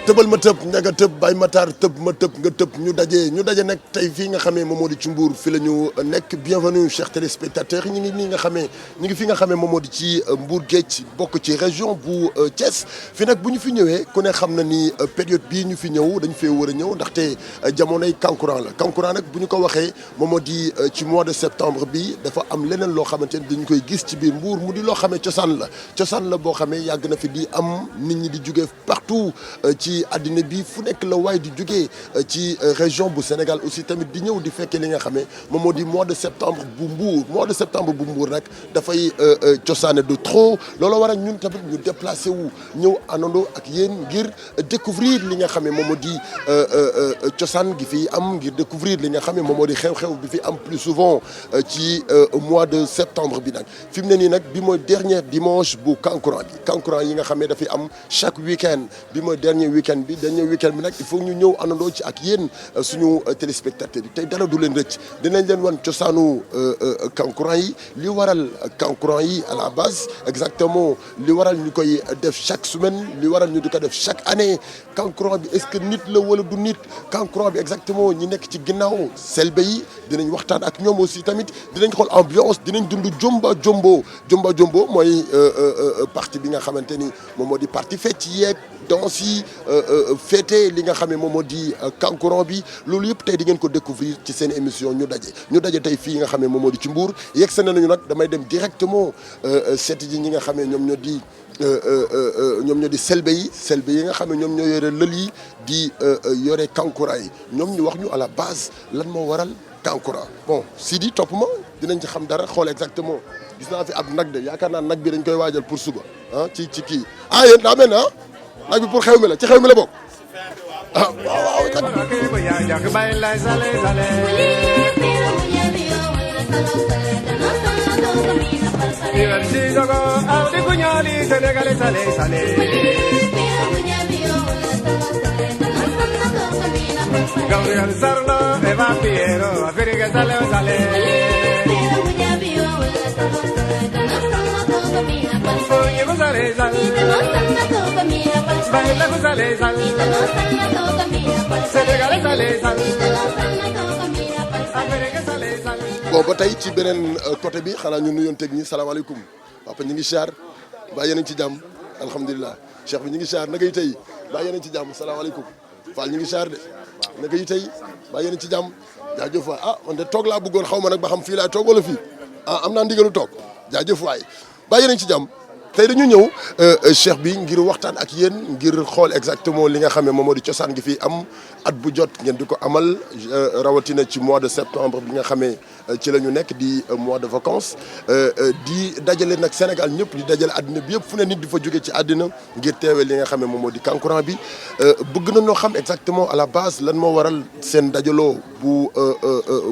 tëbal ma tëb nga tëb Baye Matar tëb ma tëb nga tëb ñu daje nag tey fii nga xamee moom moo di ci Mbour fi la ñu nekk bienvenue chers téléspectateurs ñu ngi fi nga xamee moom moo di ci Mbour Géej bokk ci région bu Thiès fi nag bu ñu fi ñëwee ku ne xam na ni période bii ñu fi ñëw dañu fee war a ñëw ndaxte jamonoy kankurang la kankurang nag bu ñu ko waxee moom moo di ci mois de septembre bi dafa am leneen loo xamante ni dañu koy gis ci biir Mbour mu di loo xamee cosaan la boo xamee yàgg na fi di am nit ñi di jóge partout ci àddina bi fu nekk la waaye di jógee ci région bu Sénégal aussi tamit di ñëw di fekkee li nga xamee moom moo di mois de septembre bu Mbour nag dafay cosaane de trop loolu war a ñun tamit ñu déplacé wu ñëw àndandoo ak yéen ngir découvrir li nga xamee moom moo di cosaan gi fi am ngir découvrir li nga xamee moom moo di xew-xew bi fi am plus souvent ci mois de septembre bi nag fi mu ne nii nag bi mooy dernier dimanche bu kankurang yi nga xamee dafay am chaque week-end bi mooy dernier week-end bi nag il faut ñu ñëw àndandoo ci ak yéen suñu téléspectateurs yi tey dara du leen rëcc dinañ leen wan cosaanu kankurang yi li waral kankurang yi à la base exactement li waral ñu koy def chaque semaine li waral ñu di ko def chaque année kankurang bi est-ce que nit la wala du nit kankurang bi exactement ñi nekk ci ginnaaw selbe yi dinañ waxtaan ak ñoom aussi tamit dinañ xool ambiance dinañ dund jomba jombo mooy partie bi nga xamante ni moom moo di partie fecc yeeg danse yi féete li nga xam ne moom moo di kankurang bi loolu yëpp tey di ngeen ko découvrir ci seen émission ñu daje tey fii nga xam ne moom moo di ci Mbour yegg se nañu nag damay dem directement seeti ji ñi nga xam ne ñoom ñoo di selbe yi nga xam ne ñoom ñoo yore lël yi di yore kankurang yi ñoom ñu wax ñu à la base lan moo waral kankurang bon Sidi topp ma dinañ ci xam dara xool exactement gis naa fi ab nag de yaakaar naa nag bi dañ koy waajal pour suba ci kii yéen daa mel nag bi pour xew mi la ci xew mi la bokk waaw kat Gabriel Sarlo, Eva Piero, Afirika sale. Oye, González, baila González, Senegal sale. Afirika sale. Bon ba tey ci beneen côté bi xanaa ñu nuyoon teg ñi salaamaaleykum papa ñu ngi siyaar mbaa yéen a ngi ci jàmm alhamdulilah cheikh bi ñu ngi siyaar naka yi tey mbaa yéen a ngi ci jàmm salaamaaleykum Fall ñu ngi siyaar de naka yi tey mbaa yéen a ngi ci jàmm jaajëf waay man de toog laa bëggoon xaw ma nag ba xam fii laay toog wala fii am naa ndigalu toog jaajëf waay mbaa yéen a ngi ci jàmm tey dañu ñëw cheikh bi ngir waxtaan ak yéen ngir xool exactement li nga xam ne moom moo di cosaan gi fii am at bu jot ngeen di ko amal rawatina ci mois de septembre bi nga xamee ci la ñu nekk di mois de vacances di dajale nag Sénégal ñëpp di dajale àddina bi yëpp fu ne nit di fa jóge ci àddina ngir teewee li nga xam ne moom moo di kankurang bi bëgg na noo xam exactement à la base lan moo waral seen dajaloo bu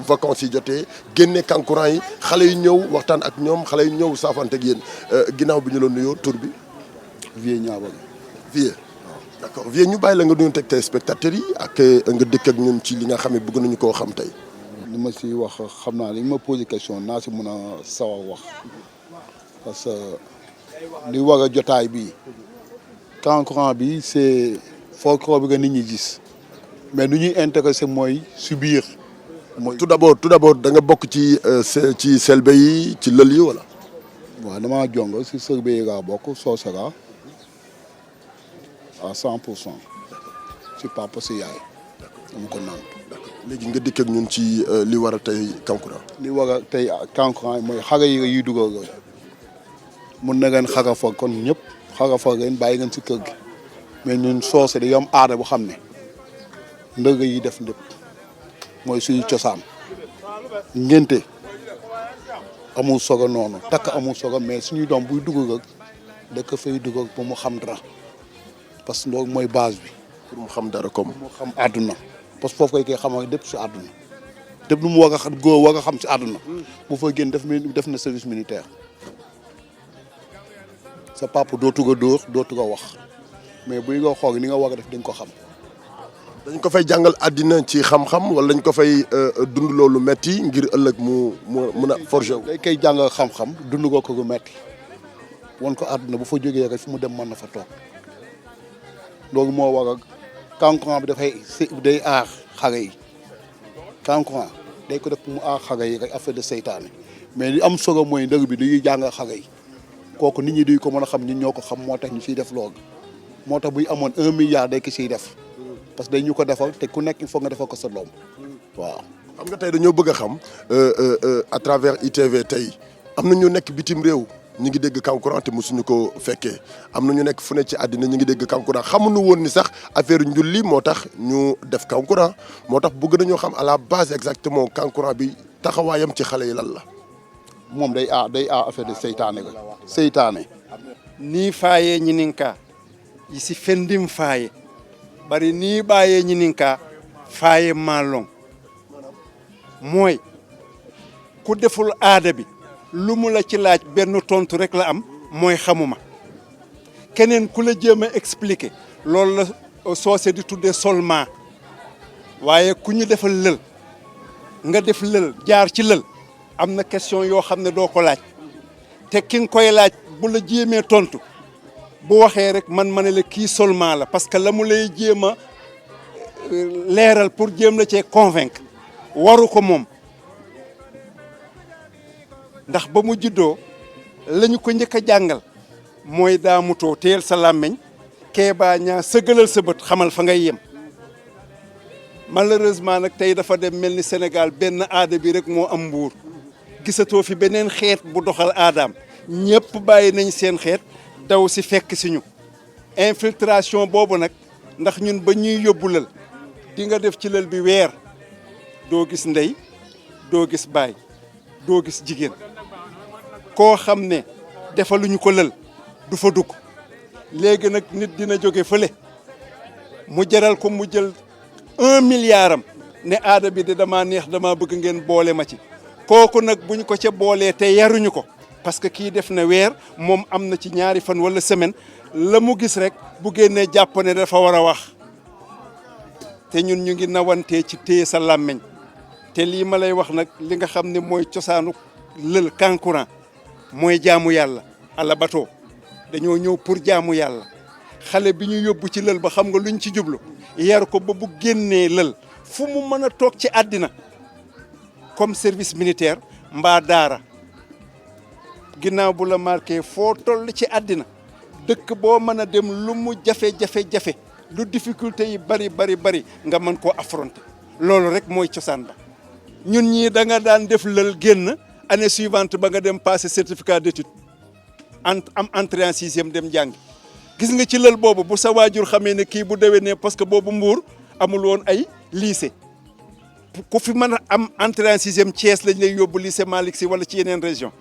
vacances yi jotee génne kankurang yi xale yi ñëw waxtaan ak ñoom xale yi ñëw saafante ak yéen ginnaaw bi ñu la nuyoo tur bi. Vieux Niabaga. Vieux d'accord Vieux ñu bàyyi la nga nuyoon teg téléspectateurs yi ak nga dëkk ak ñun ci li nga xam ne bëgg nañu koo xam tey. li ma si wax xam naa li ma posé question naa si mën a sawar wax parce que li war a jotaay bi kankurang bi c'est folklore bi nga nit ñi gis mais nu ñuy intéressé mooy si biir. mooy tout d'abord da nga bokk ci selbe yi ci lël yi wala. waaw damaa jong si sërbe yi laa bokk Soosara à 100% si papa si yaay dama ko naan. léegi nga dikk ak ñun ci li war a tey kankurang. li war a tey kankurang mooy xara yi yuy dugal la mun na ngeen xara fa kon ñëpp xara fa ngeen bàyyi ngeen si kër gi mais ñun soose di yom aada bu xam ne ndëgg yi def lépp mooy suñu cosaan ngénte amul soga noonu takk amul soga mais suñuy doom buy dugg ak da ko fay dugg ak ba mu xam dara parce que loolu mooy base bi. pour mu xam dara comme. mu xam àdduna parce que foofu koy xamal lépp si àdduna lépp lu mu war a xam góor war a xam si àdduna bu fa génn def na service militaire sa papa dootu ko dóor dootu ko wax mais buy nga xool ni nga war a def di nga ko xam. dañ ko fay jàngal àddina ci xam-xam wala dañ ko fay dund loolu metti ngir ëllëg mu mun a forger wu. day koy jàngal xam-xam dund ko lu metti won ko àdduna bu fa jógee rek fu mu dem mën na fa toog loolu moo war a kankuran bi day aar xale yi kankuran day ko def pour mu aar xale yi rek affaire de seytaane mais li am solo mooy ndër bi dañuy jàngal xale yi kooku nit ñi duñ ko mën a xam ñun ñoo ko xam moo tax ñu siy def loolu moo tax buy amoon 1 milliard day ko siy def parce que day ñu ko defal te ku nekk il faut nga defal ko sa doom waaw. xam nga tey dañoo bëgg a xam à travers ITV tey am na ñu nekk bitim réew ñu ngi dégg kankuran te mosuñu ko fekkee am na ñu nekk fu ne ci àddina ñu ngi dégg kankuran xamuñu woon ni sax affaire njulli moo tax ñu def kankuran moo tax bëgg nañoo xam à la base exactement kankuran bi taxawaayam ci xale yi lan la. moom day aar affaire de seytaane la seytaane. ni faye ñininka isi fendim faye bari ni baye ñininka faye malong mooy ku deful aada bi lu mu la ci laaj benn tontu rek la am mooy xamuma keneen ku la jéem a expliquer loolu la soose di tuddee seulement waaye ku ñu defal lël nga def lël jaar ci lël am na question yoo xam ne doo ko laaj te ki nga koy laaj bu la jéemee tontu bu waxee rek man ma ne la kii seulement la parce que la mu lay jéem a leeral pour jéem la cee convaincre waru ko moom ndax ba mu juddoo lañu ko njëkk a jàngal mooy daa mutoo teel sa làmmeñ kee baa ñaa sëgalal sa bët xamal fa ngay yem malheureusement nag tey dafa dem mel ni Sénégal benn aada bi rek moo am mbuur gisatoo fi beneen xeet bu doxal aadaam ñëpp bàyyi nañ seen xeet daw si fekk si ñu infiltration boobu nag ndax ñun ba ñuy yóbbu lël di nga def ci lël bi weer doo gis ndey doo gis baay doo gis jigéen koo xam ne defaluñu ko lël du fa dugg léegi nag nit dina jóge fële mu jaral ko mu jël 1 milliard am ne aada bi de dama neex dama bëgg ngeen boole ma ci kooku nag buñ ko ca boolee te yaruñu ko parce que kii def na weer moom am na ci ñaari fan wala semaine la mu gis rek bu génnee jàpp ne dafa war a wax te ñun ñu ngi nawantee ci téye sa làmmeñ te lii ma lay wax nag li nga xam ne mooy cosaanu lël kankuran mooy jaamu yàlla ala bato dañoo ñëw pour jaamu yàlla xale bi ñu yóbbu ci lël ba xam nga luñ ci jublu yar ko ba bu génnee lël fu mu mën a toog ci àddina comme service militaire mbaa daara ginnaaw bu la marqué foo toll ci àddina dëkk boo mën a dem lu mu jafe-jafe-jafe lu difficulté yi bari nga mën koo affronter loolu rek mooy cosaan ba ñun ñii da nga daan def lël génn année suivante ba nga dem passer certificat d'étude am entrée en 6e dem jàngi gis nga ci lël boobu bu sa waajur xamee ne kii bu déwénee parce que boobu Mbuur amul woon ay lycée ku fi mën a am entrée en 6e Thiès lañ lay yóbbu lycée Malick Sy wala ci yeneen région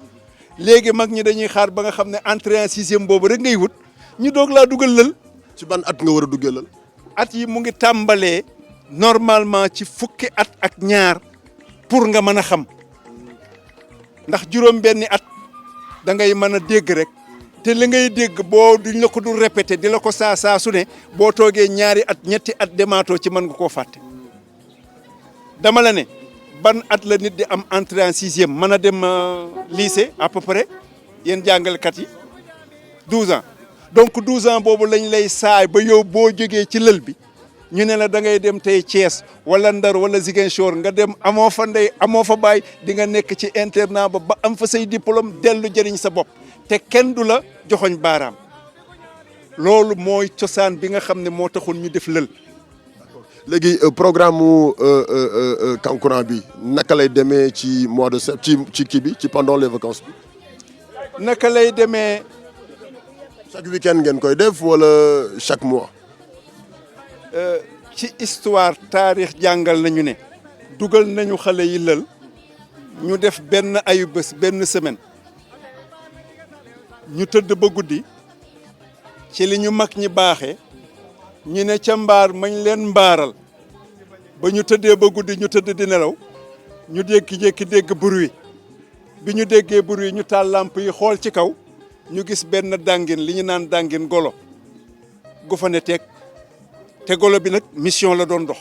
léegi mag ñi dañuy xaar ba nga xam ne entrée en 6e boobu rek ngay wut ñu doog laa dugal lël. ci ban at nga war a duggee lël. at yi mu ngi tàmbalee normalement ci fukki at ak ñaar pour nga mën a xam ndax juróom benni at da ngay mën a dégg rek te li ngay dégg boo duñ la ko dul répété di la ko saa su ne boo toogee ñaari at ñetti at demaatoo ci mën nga koo fàtte dama la ne ban at la nit di am entrée en 6e mën a dem lycée à peu près yéen jàngalekat yi 12 ans donc 12 ans boobu lañ lay saay ba yow boo jógee ci lël bi ñu ne la da ngay dem tey Thiès wala Ndar wala Ziguinchor nga dem amoo fa ndey amoo fa baay di nga nekk ci internat ba am fa say diplôme dellu jëriñ sa bopp te kenn du la joxoñ baaraam loolu mooy cosaan bi nga xam ne moo taxoon ñu def lël. léegi programme mu kankuran bi naka lay demee ci mois de septembre ci kii bi ci pendant les vacances bi. naka lay demee. chaque week-end ngeen koy def wala chaque mois. ci histoire taarix jàngal nañu ne dugal nañu xale yi lël ñu def benn ayu bés benn semaine ñu tëdd ba guddi ci li ñu mag ñi baaxee ñu ne ca mbaar mañ leen mbaaral ba ñu tëddee ba guddi ñu tëdd di nelaw ñu jékki-jékki dégg bruit bi ñu déggee bruit ñu taal lamp yi xool ci kaw ñu gis benn dàngin li ñu naan dàngin golo gu fa ne teg te golo bi nag mission la doon dox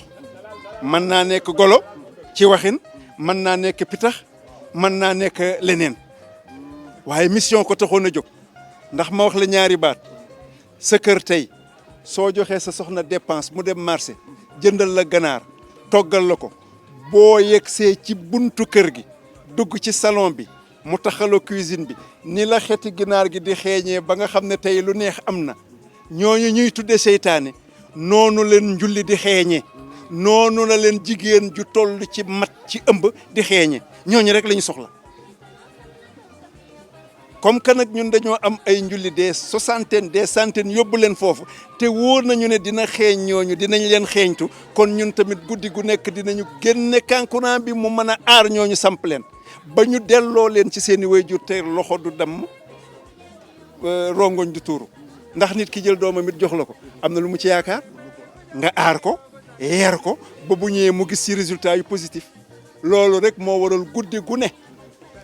mën naa nekk golo ci waxin mën naa nekk pitax mën naa nekk leneen waaye mission ko taxoon a jóg ndax ma wax la ñaari baat sa kër tey soo joxee sa soxna dépense mu dem marché jëndal la ganaar toggal la ko boo yegsee ci buntu kër gi dugg ci salon bi mu taxaloo cuisine bi ni la xeeti ginaar gi di xeeñee ba nga xam ne tey lu neex am na ñooñu ñuy tudde seytaane noonu leen njulli di xeeñee noonu la leen jigéen ju toll ci mat ci ëmb di xeeñe ñooñu rek la ñu soxla comme que nag ñun dañoo am ay njulli des soixantaines des centaines yóbbu leen foofu te wóor nañu ne dina xeeñ ñooñu dinañ leen xeeñtu kon ñun tamit guddi gu nekk dinañu génne kankurang bi mu mën a aar ñooñu samp leen ba ñu delloo leen ci seen i waajur te loxo du damm rongoñ du tuuru ndax nit ki jël doomam it jox la ko am na lu mu ci yaakaar nga aar ko yeer ko ba bu ñëwee mu gis ci résultat yu positif loolu rek moo waral guddi gu ne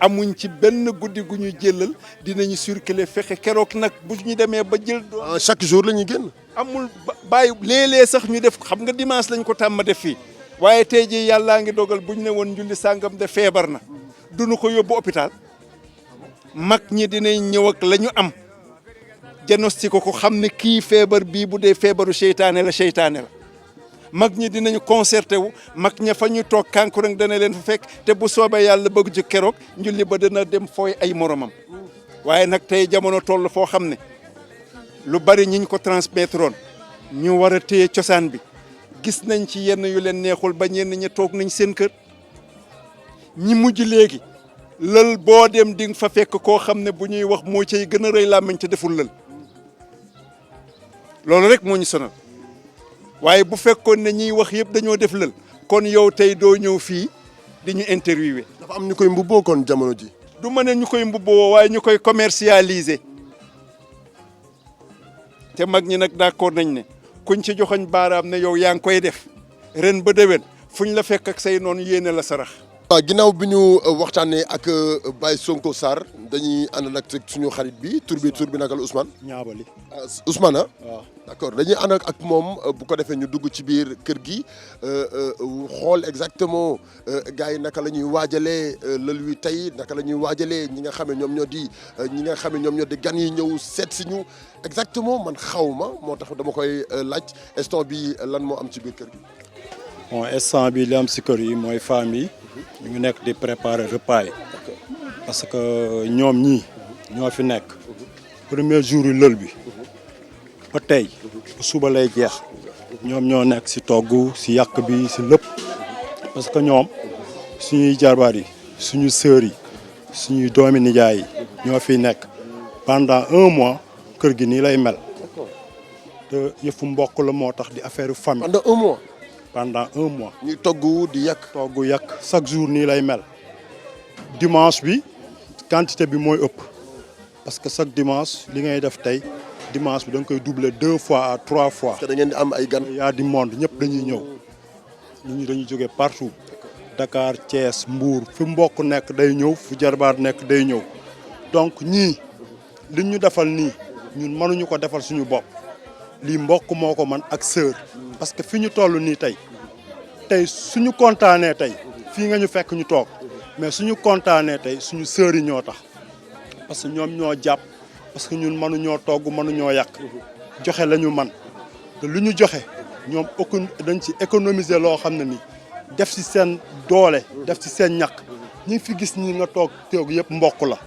amuñ ci benn guddi gu ñu jëlal dinañu circuler fexe keroog nag bu ñu demee ba jël doom chaque jour la ñuy génn. amul bàyyi léeg-léeg sax ñu def xam nga dimanche lañ ko tàmm def fii waaye tey jii yàllaa ngi dogal bu ñu ne woon njulli sàngam de feebar na duñu ko yóbbu hôpital mag ñi dinañ ñëw ak la ñu am diagnostic ko xam ne kii feebar bii bu dee feebaru seytaane la mag ñi dinañu concerté wu mag ña fa ñu toog kankurang dana leen fa fekk te bu soobee yàlla bëgg ci keroog njulli ba dana dem fooy ay moromam waaye nag tey jamono toll foo xam ne lu bari ñiñ ko transmettroon ñu war a téye cosaan bi gis nañ ci yenn yu leen neexul ba ñenn ñi toog nañ seen kër ñi mujj léegi lël boo dem di nga fa fekk koo xam ne bu ñuy wax moo cay gën a rëy làmmiñ te deful lël loolu rek moo ñu sonal waaye bu fekkoon ne ñiy wax yëpp dañoo def lël kon yow tey doo ñëw fii di ñu interviewé. dafa am ñu koy mbubboo kon jamono ji. du ma ne ñu koy mbubboo waaye ñu koy commercialiser te mag ñi nag d'accord nañ ne kuñ ci joxoñ baaraam ne yow yaa ngi koy def ren ba déwén fuñ la fekk ak say noonu yéene la sarax. waaw ginnaaw bi ñu waxtaanee ak Baye Sonko Sarr dañuy ànd nag suñu xarit bi tur bi naka la Ousmane. ñaabali Ousmane ah. waaw d'accord dañuy ànd ak moom bu ko defee ñu dugg ci biir kër gi xool exactement gars yi naka la ñuy waajalee lël wi tey naka la ñuy waajalee ñi nga xam ne ñoom ñoo di gan yi ñëw seet si ñu exactement man xaw ma moo tax dama koy laaj instant bi lan moo am ci biir kër gi. bon instant bi li am si kër yi mooy famille ñu ngi nekk di préparer repas yi parce que ñoom ñii ñoo fi nekk premier jour yu lël bi ba tey bu suba lay jeex ñoom ñoo nekk si togg si yàq bi si lépp parce que ñoom suñuy jarbaat yi suñu sœur yi suñuy doomi nijaay yi ñoo fiy nekk pendant 1 mois kër gi nii lay mel te yëfu mbokk la moo tax di affaire famille. pendant 1 mois. pendant 1 mois. ñuy togg di yàq. togg yàq chaque jour nii lay mel dimanche bi quantité bi mooy ëpp parce que chaque dimanche li ngay def tey dimanche bi da nga koy doubler 2 fois à 3 fois. parce que da ngeen di am ay gan. yaa di monde ñëpp dañuy ñëw nit ñi dañuy jógee partout Dakar Thiès Mbour fi mbokk nekk day ñëw fu jarbaat nekk day ñëw donc ñii li ñu defal nii ñun mënuñu ko defal suñu bopp lii mbokk moo ko man ak sœur parce que fi ñu toll nii tey suñu kontaanee tey fii nga ñu fekk ñu toog mais suñu kontaanee tey suñu sœur yi ñoo tax parce que ñoom ñoo jàpp parce que ñun mënuñoo togg mënuñoo yàq joxe la ñu man te lu ñu joxe ñoom dañ ci économiser loo xam ne nii def ci seen doole def ci seen ñàkk ñi fi gis ñi nga toog yëpp mbokk la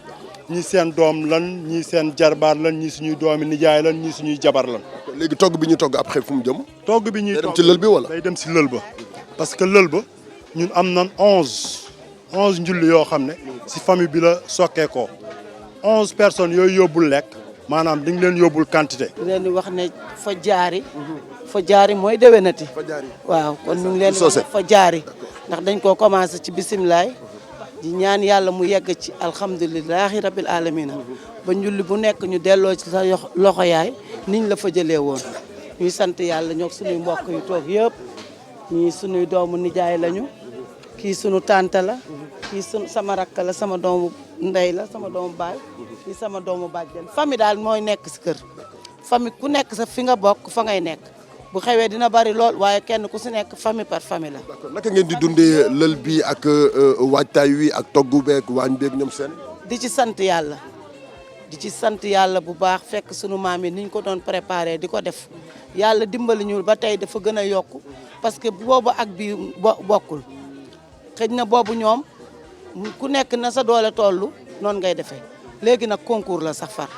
ñii seen doom lan ñii seen jarbaar lan ñii suñuy doomi nijaay lan ñii suñuy jabar lan. léegi togg bi ñu togg après fu mu jëm. togg bi ñuy togg day dem ci lël bi wala. day dem ci lël ba parce que lël ba ñun am nan 11 njulli yoo xam ne ci famille bi la sokkeekoo 11 personnes yooyu yóbbul lekk maanaam di nga leen yóbbul quantité. di leen di wax ne fa jaari mooy déwénati. waaw kon ñu ngi leen di wax fa jaari ndax dañ koo commencé ci bisimilaay di ñaan yàlla mu yegg ci alhamdulilahi rabil alamina ba njulli bu nekk ñu delloo ci sa loxo yaay niñ la fa jëlee woon ñuy sant yàlla ñoo suñuy mbokk yu toog yëpp ñii suñuy doomu nijaay lañu kii suñu tante la kii sama rakk la sama doomu ndey la sama doomu baay kii sama doomu bàjjen famille daal mooy nekk si kër famille ku nekk sa fi nga bokk fa ngay nekk bu xewee dina bari lool waaye kenn ku si nekk famille par famille la. d'accord naka ngeen di dundee lël bi ak waajtaay wi ak toggu beeg waañ beeg ñoom seen. di ci sant yàlla bu baax fekk sunu maam yi niñ ko doon préparé di ko def yàlla dimbali ñu ba tey dafa gën a yokku parce que boobu ak bii bokkul xëj na boobu ñoom ku nekk na sa doole tollu noonu ngay defee léegi nag concours la sax far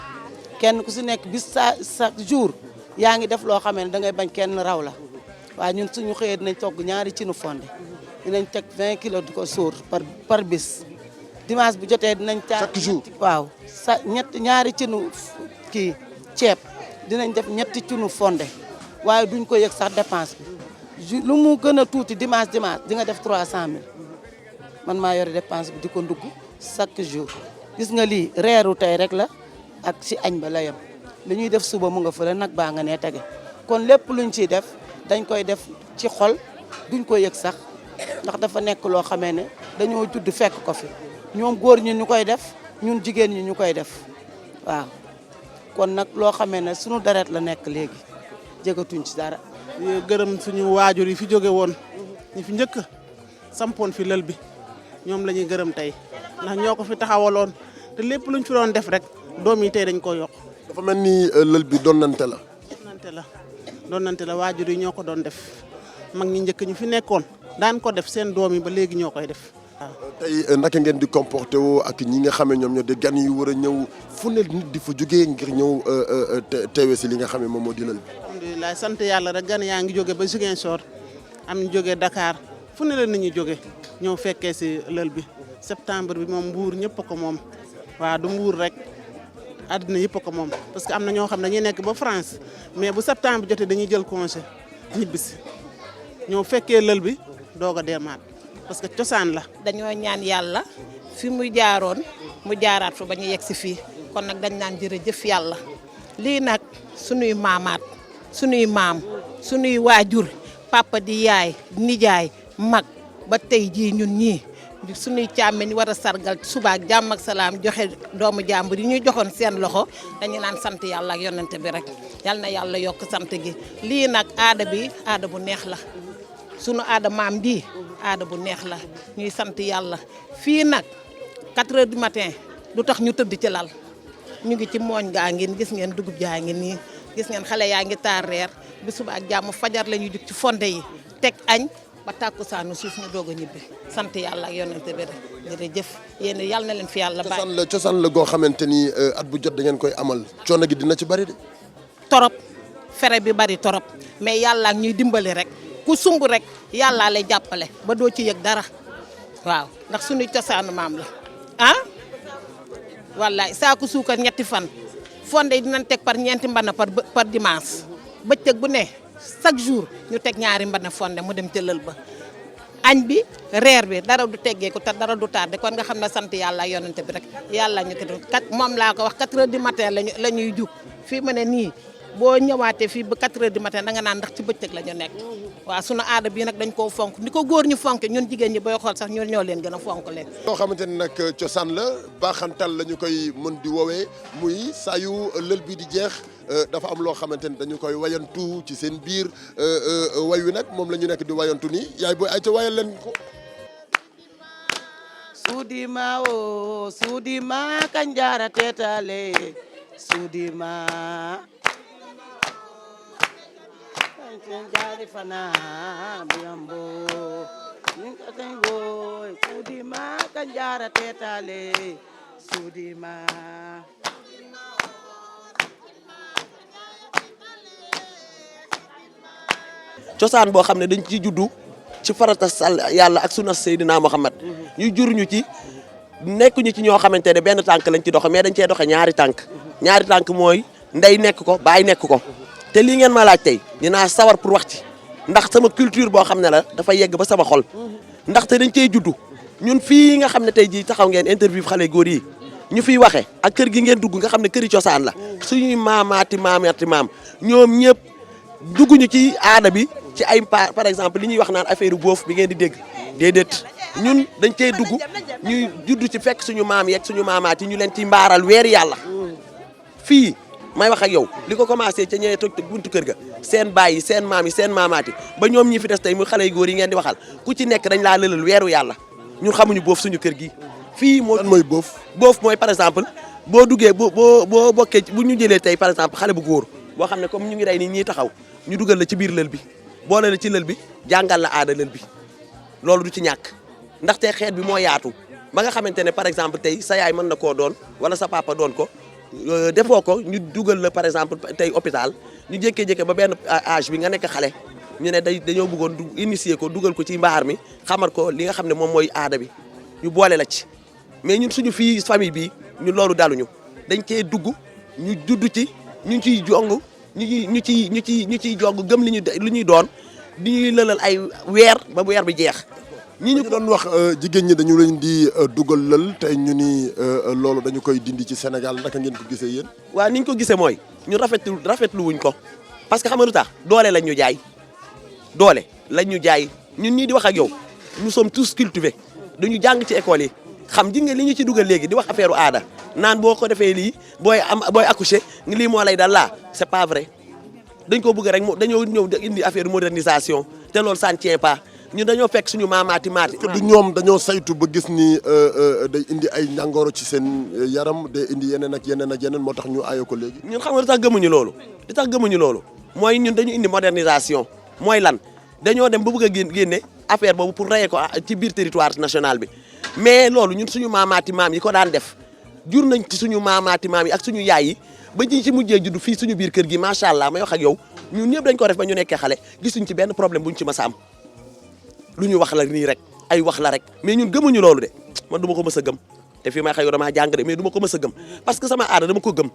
kenn ku si nekk bis chaque jour yaa ngi def loo xamee ne dangay bañ kenn raw la waaye ñun suñu xëyee dinañ togg ñaari cinu fonde dinañ teg 20 kilos di ko sóor par bis dimanche bu jotee dinañ chaque jour waaw ñaari cinu kii ceeb dinañ def ñetti cinu fonde waaye duñ ko yëg sax dépense bi lu mu gën a tuuti dimanche di nga def 300000 man maa yore dépense bi di ko ndugg chaque jour gis nga lii reeru tey rek la ak si añ ba la yem li ñuy def suba mu nga fële nag baa nga nee tege kon lépp luñ ciy def dañ koy def ci xol duñ ko yëg sax ndax dafa nekk loo xamee ne dañoo judd fekk ko fi ñoom góor ñi ñu koy def ñun jigéen ñi ñu koy def waaw kon nag loo xamee ne suñu deret la nekk léegi jegatuñ ci dara. gërëm suñu waajur yi fi jóge woon ñi fi njëkk sampoon fi lël bi ñoom la ñuy gërëm tey ndax ñoo ko fi taxawaloon te lépp luñ fi doon def rek doom yi tey dañ ko yokk. dafa mel ni lël bi donnante la. donnante la waajur yi ñoo ko doon def mag ñi njëkk ñu fi nekkoon daan ko def seen doom yi ba léegi ñoo koy def waaw. tey naka ngeen di comporté woo ak ñi nga xam ne ñoom ñoo di gan yu war a ñëw fu ne nit di fa jógee ngir ñëw teewe si li nga xam ne moom moo di lël bi. alhamdulilah sant yàlla rek gan yaa ngi jóge ba Ziguinchor am ñu jóge Dakar fu ne la nit ñi jóge ñëw fekkee si lël bi septembre bi moom Mbuur ñëpp ko moom waaw du Mbuur rek àddina yëpp ko moom parce que am na ñoo xam ne dañuy nekk ba France mais bu septembre jotee dañuy jël congé ñibbisi ñëw fekkee lël bi doog a demaat parce que cosaan la. dañoo ñaan yàlla fi mu jaaroon mu jaaraat fa ba ñu yegg si fii kon nag dañ naan jërëjëf yàlla lii nag sunuy maamaat sunuy maam sunuy waajur papa di yaay nijaay mag ba tey jii ñun ñii sunuy càmmeñ war a sargal suba ak jàmm ak salaam joxe doomu jàmbur yi ñuy joxoon seen loxo dañu naan sant yàlla ak yonente bi rek yal na yàlla yokk sant gi lii nag aada bi aada bu neex la sunu aada maam di aada bu neex la ñuy sant yàlla fii nag 4 heures du matin du tax ñu tëdd ci lal ñu ngi ci mooñ gaa ngi gis ngeen dugub jaa ngi nii gis ngeen xale yaa ngi taar reer bi suba ak jàmm fajar la ñuy jug ci fonde yi teg añ ba tàkkusaanu suuf ñu doog a ñibbi sant yàlla ak yonente bi rek jërëjëf yéen yàlla na leen fi yàlla bàyyi. cosaan la goo xamante ni at bu jot da ngeen koy amal coono gi dina ci bari de. torop fere bi bari torop mais yàlla ak ñuy dimbali rek ku sumb rek yàllaa lay jàppale ba doo ci yëg dara waaw ndax suñuy cosaanu maam la ah wallaay saaku suukar ñetti fan fonde yi dinañ teg par ñeenti mbana par dimanche bëccëg bu ne chaque jour ñu teg ñaari mbana fonde mu dem ca lël ba añ bi reer bi dara du teggee ko te dara du tardé kon nga xam ne sant yàlla ak yonente bi rek yàlla ñu ko moom laa ko wax 4 heures du matin la ñuy jug fii ma ne nii boo ñëwaatee fii ba 4 heures du matin da nga naan ndax ci bëccëg la ñu nekk waaw sunu aada bii nag dañ koo fonk ni ko góor ñu fonk ñun jigéen ñi booy xool sax ñoo leen gën a fonk leen. loo xamante ni nag cosaan la baaxantal la ñu koy mën di woowee muy saa yu lël bi di jeex dafa am loo xamante ni dañu koy wayantu ci seen biir way wi nag moom la ñu nekk di wayantu nii yaay booy ay ca wayal leen ko. Sudima o Sudima kanjara tetale Sudima kanjari fana biambo ninkatengo Sudima kanjara tetale Sudima cosaan boo xam ne dañ ci juddu ci farata sal yàlla ak sunna Seydina Muhammad ñu jur ñu ci nekkuñu ci ñoo xamante ne benn tànk lañ ci doxe mais dañ cee doxe ñaari tànk mooy ndey nekk ko baay nekk ko te lii ngeen ma laaj tey dinaa sawar pour wax ci ndax sama culture boo xam ne la dafa yegg ba sama xol ndaxte dañ cey juddu ñun fii nga xam ne tey jii taxaw ngeen interview xale góor yi ñu fiy waxe ak kër gi ngeen dugg nga xam ne këri cosaan la suñuy maamaati maam ñoom ñëpp dugguñu ci aada bi ci ay par exemple li ñuy wax naan affaire boof bi ngeen di dégg déedéet ñun dañ cee dugg ñuy judd ci fekk suñu maam yeeg suñu maamaat yi ñu leen ci mbaaral weeri yàlla fii may wax ak yow li ko commencé ca ñëwee toog buntu kër ga seen baay yi seen maam yi seen maamaat yi ba ñoom ñi fi des tey muy xale yu góor yi ngeen di waxal ku ci nekk dañ laa lëlal weeru yàlla ñun xamuñu boof suñu kër gi fii moo lan mooy boof mooy par exemple boo duggee boo bokkee bu ñu jëlee tey par exemple xale bu góor boo xam ne comme ñu ngi day nii ñiy taxaw ñu dugal la ci biir lël bi boole la ci lël bi jàngal la aada lël bi loolu du ci ñàkk ndaxte xeet bi moo yaatu ba nga xamante ne par exemple tey sa yaay mën na koo doon wala sa papa doon ko defoo ko ñu dugal la par exemple tey hôpital ñu jékkee-jékkee ba benn âge bi nga nekk xale ñu ne dañoo bëggoon initier ko dugal ko ci mbaar mi xamal ko li nga xam ne moom mooy aada bi ñu boole la ci mais ñun suñu fii famille bi ñun loolu daluñu dañ cee dugg ñu judd ci ñu ciy jong ñu ciy jong gëm li ñuy doon di ñuy lëlal ay weer ba weer bi jeex ñi ñu doon wax jigéen ñi dañu leen di dugal lël tey ñu ni loolu dañu koy dindi ci Sénégal naka ngeen ko gisee yéen waaw ni ñu ko gisee mooy ñu rafetlu wuñ ko parce que xam nga lu tax doole lañ ñu jaay doole lañ ñu jaay ñun ñii di wax ak yow nous sommes tous cultivés dañu jàng ci école yi xam ji nga li ñu ci dugal léegi di wax affaire aada naan boo ko defee lii booy accoucher lii moo lay dal laa c'est pas vrai dañ ko bëgg rek dañoo ñëw indi affaire modernisation te loolu ça ne tient pas ñun dañoo fekk suñu maamaati. du ñoom dañoo saytu ba gis ni day indi ay njàngoro ci seen yaram day indi yeneen ak yeneen moo tax ñu aaye ko léegi. ñun xam nga lu tax gëmuñu loolu li tax gëmuñu loolu mooy ñun dañu indi modernisation mooy lan dañoo dem ba bëgg a génne affaire boobu pour reye ko ci biir territoire national bi mais loolu ñun suñu maamaati maam yi ko daan def jur nañ ci suñu maamaati maam yi ak suñu yaay yi ba ñi ci mujjee juddu fii suñu biir kër gi macha allah may wax ak yow ñun ñëpp dañ ko def ba ñu nekkee xale gisuñ ci benn problème buñ ci mës a am lu ñu wax la nii rek ay wax la rek mais ñun gëmuñu loolu de man du ma ko mës a gëm te fii may xëy damaa jàng de mais du ma ko mës a gëm parce que sama aada dama ko gëm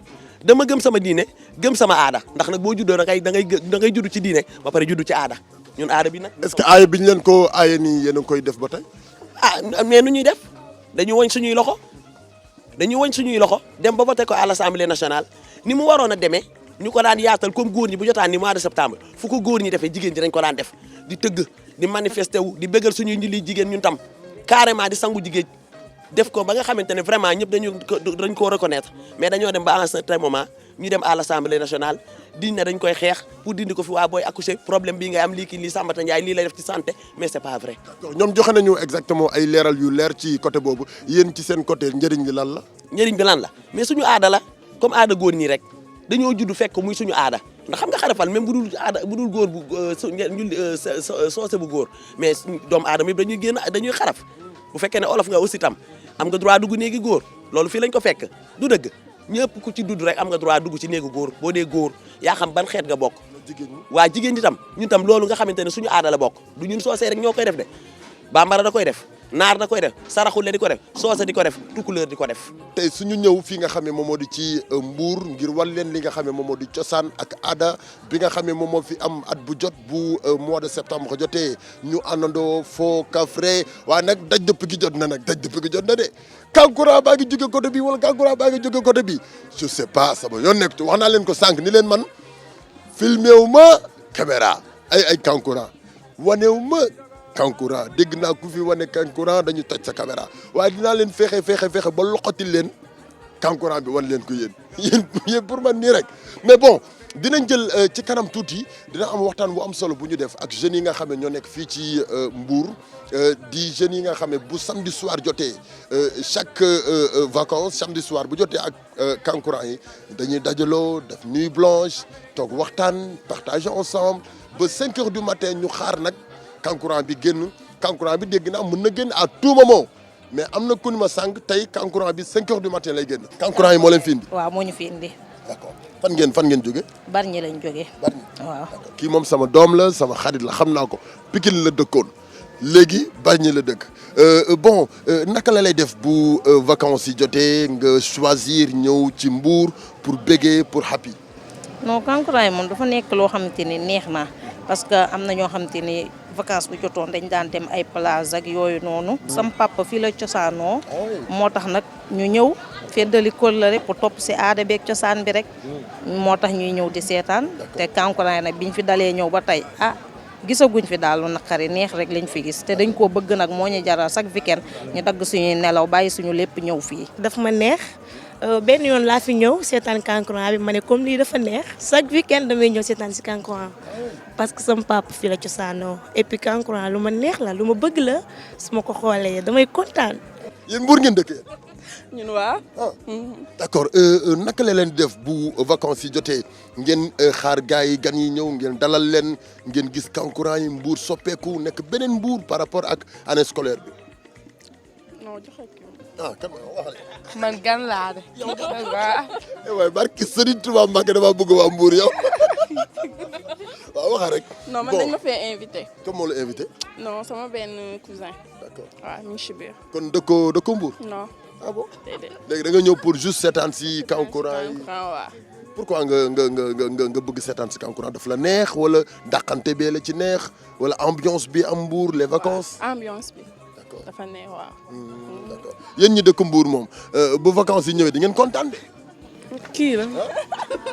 dama gëm sama diine gëm sama aada ndax nag boo juddoo da ngay judd ci diine ba pare judd ci aada ñun aada bi nag. est-ce que aaya bi ñu leen ko aaye nii yéen a ngi koy def ba tey. mais nu ñuy def dañu woñ suñuy loxo dem ba voté ko à l'Assemblée nationale ni mu waroon a demee ñu ko daan yaatal comme góor ñi bu jotaan ni mois de septembre fu ko góor ñi defee jigéen ñi dañ ko daan def di tëgg di manifester wu di bëggal suñuy njëli jigéen ñun tam carrément di sangu jigéen def ko ba nga xamante ne vraiment ñëpp dañ koo reconnaître mais dañoo dem ba à un certain moment ñu dem à l'Assemblée nationale di ne dañ koy xeex pour dindi ko fi waa booy accoucher problème bii ngay am lii kii lii Sambata Ndiaye lii lay def ci santé mais c'est pas vrai. d'accord ñoom joxe nañu exactement ay leeral yu leer ci côté boobu yéen ci seen côté njëriñ li lan la. njëriñ bi lan la mais suñu aada la comme aada góor ñi rek dañoo judd fekk muy suñu aada ndax xam nga xarafal même bu dul góor bu soose bu góor mais doomu aadama yi dañuy xaraf bu fekkee ne olof nga aussi tam am nga droit dugg néegi góor loolu fii lañ ko fekk du dëgg ñëpp ku ci dudd rek am nga droit dugg ci néegu góor boo dee góor yaa xam ban xeet nga bokk. waa jigéen ñi tam ñun tam loolu nga xamante ne suñu aada la bokk du ñun soosee rek ñoo koy def de bambara da koy def naar da koy def saraxule di ko def soose di ko def tukulóor di ko def. tey suñu ñëw fii nga xam ne moom moo di ci Mbour ngir wan leen li nga xam ne moom moo di cosaan ak aada bi nga xam ne moom moo fi am at bu jot bu mois de septembre jotee ñu àndandoo foo kafre waaye nag daj dëpp gi jot na de Kankura baa ngi jóge côté bi wala Kankura baa ngi jóge côté bi je sais pas sama yoon nekk wax naa leen ko sànq ni leen man filmé wu ma caméra ay Kankura wane wu ma Kankura dégg naa ku fi wane Kankura dañu toj sa caméra waaye dinaa leen fexe ba loqatil leen Kankura bi wan leen ko yéen pour man nii rek mais bon dinañ jël ci kanam tuuti dina am waxtaan bu am solo bu ñu def ak jeunes yi nga xam ne ñoo nekk fii ci Mbour di jeunes yi nga xam ne bu samedi soir jotee chaque vacances samedi soir bu jotee ak Kankura yi dañuy dajaloo def nuit blanche toog waxtaan partager ensemble ba 5 heures du matin ñu xaar nag Kankura bi génn Kankura bi dégg naa mën na génn à tout moment mais am na ku ni ma sànq tey Kankura bi 5 heures du matin lay génn. Kankura yi moo leen fi indi. waaw moo ñu fi indi. d'accord fan ngeen jóge. Bargny lañ jóge. Bargny waaw. kii moom sama doom la sama xarit la xam naa ko Pikine la dëkkoon léegi Bargny la dëkk bon naka la lay def bu vacances yi jotee nga choisir ñëw ci Mbour pour béger pour happy. non Kankura yi moom dafa nekk loo xamante ni neex na parce que am na ñoo xamante ni vacance bu jotoon dañ daan dem ay plage ak yooyu noonu. sam papa fii la cosaanoo. moo tax nag ñu ñëw feddali kóllëre pour topp si aada beeg cosaan bi rek. moo tax ñuy ñëw di seetaan. te kankurang nag biñ fi dalee ñëw ba tey gisaguñ fi daal lu naqari neex rek lañ fi gis te dañ koo bëgg nag moo ñu jaral chaque weekend ñu dagg suñuy nelaw bàyyi suñu lépp ñëw fii. daf ma neex benn yoon laa fi ñëw seetaan kankurang bi ma ne comme lii dafa neex chaque weekend damay ñëw seetaan si kankurang parce que sama papa fii la cosaanoo et puis kankurang lu ma neex la lu ma bëgg la su ma ko xoolee damay kontaan. yéen Mbour ngeen dëkkee. ñun waa. d'accord naka la leen def bu vacances yi jotee ngeen xaar gars yi gan yi ñëw ngeen dalal leen ngeen gis kankurang yi Mbour soppeeku nekk beneen Mbour par rapport ak année scolaire bi. non joxe kii. kan ma waxale. man gan laa de. waaw. waaye barki Serigne Touba Mbacké dama bëgg waa Mbour yow waaw waxa rek. non man dañ ma fee invité. comme moo la invité. non sama benn cousin. d'accord waaw mi ngi si biir. kon dëkkoo Mbour. non. ah bon déedéet. léegi da nga ñëw pour juste seetaan si kankurang yi. waaw. pourquoi nga bëgg seetaan si kankurang daf la neex wala dàqante bee la ci neex wala ambiance bi am Mbour les vacances. ambiance bi. d'accord dafa neex waaw. d'accord yéen ñi dëkk Mbour moom bu vacances yi ñëwee di ngeen kontaan de. kii la.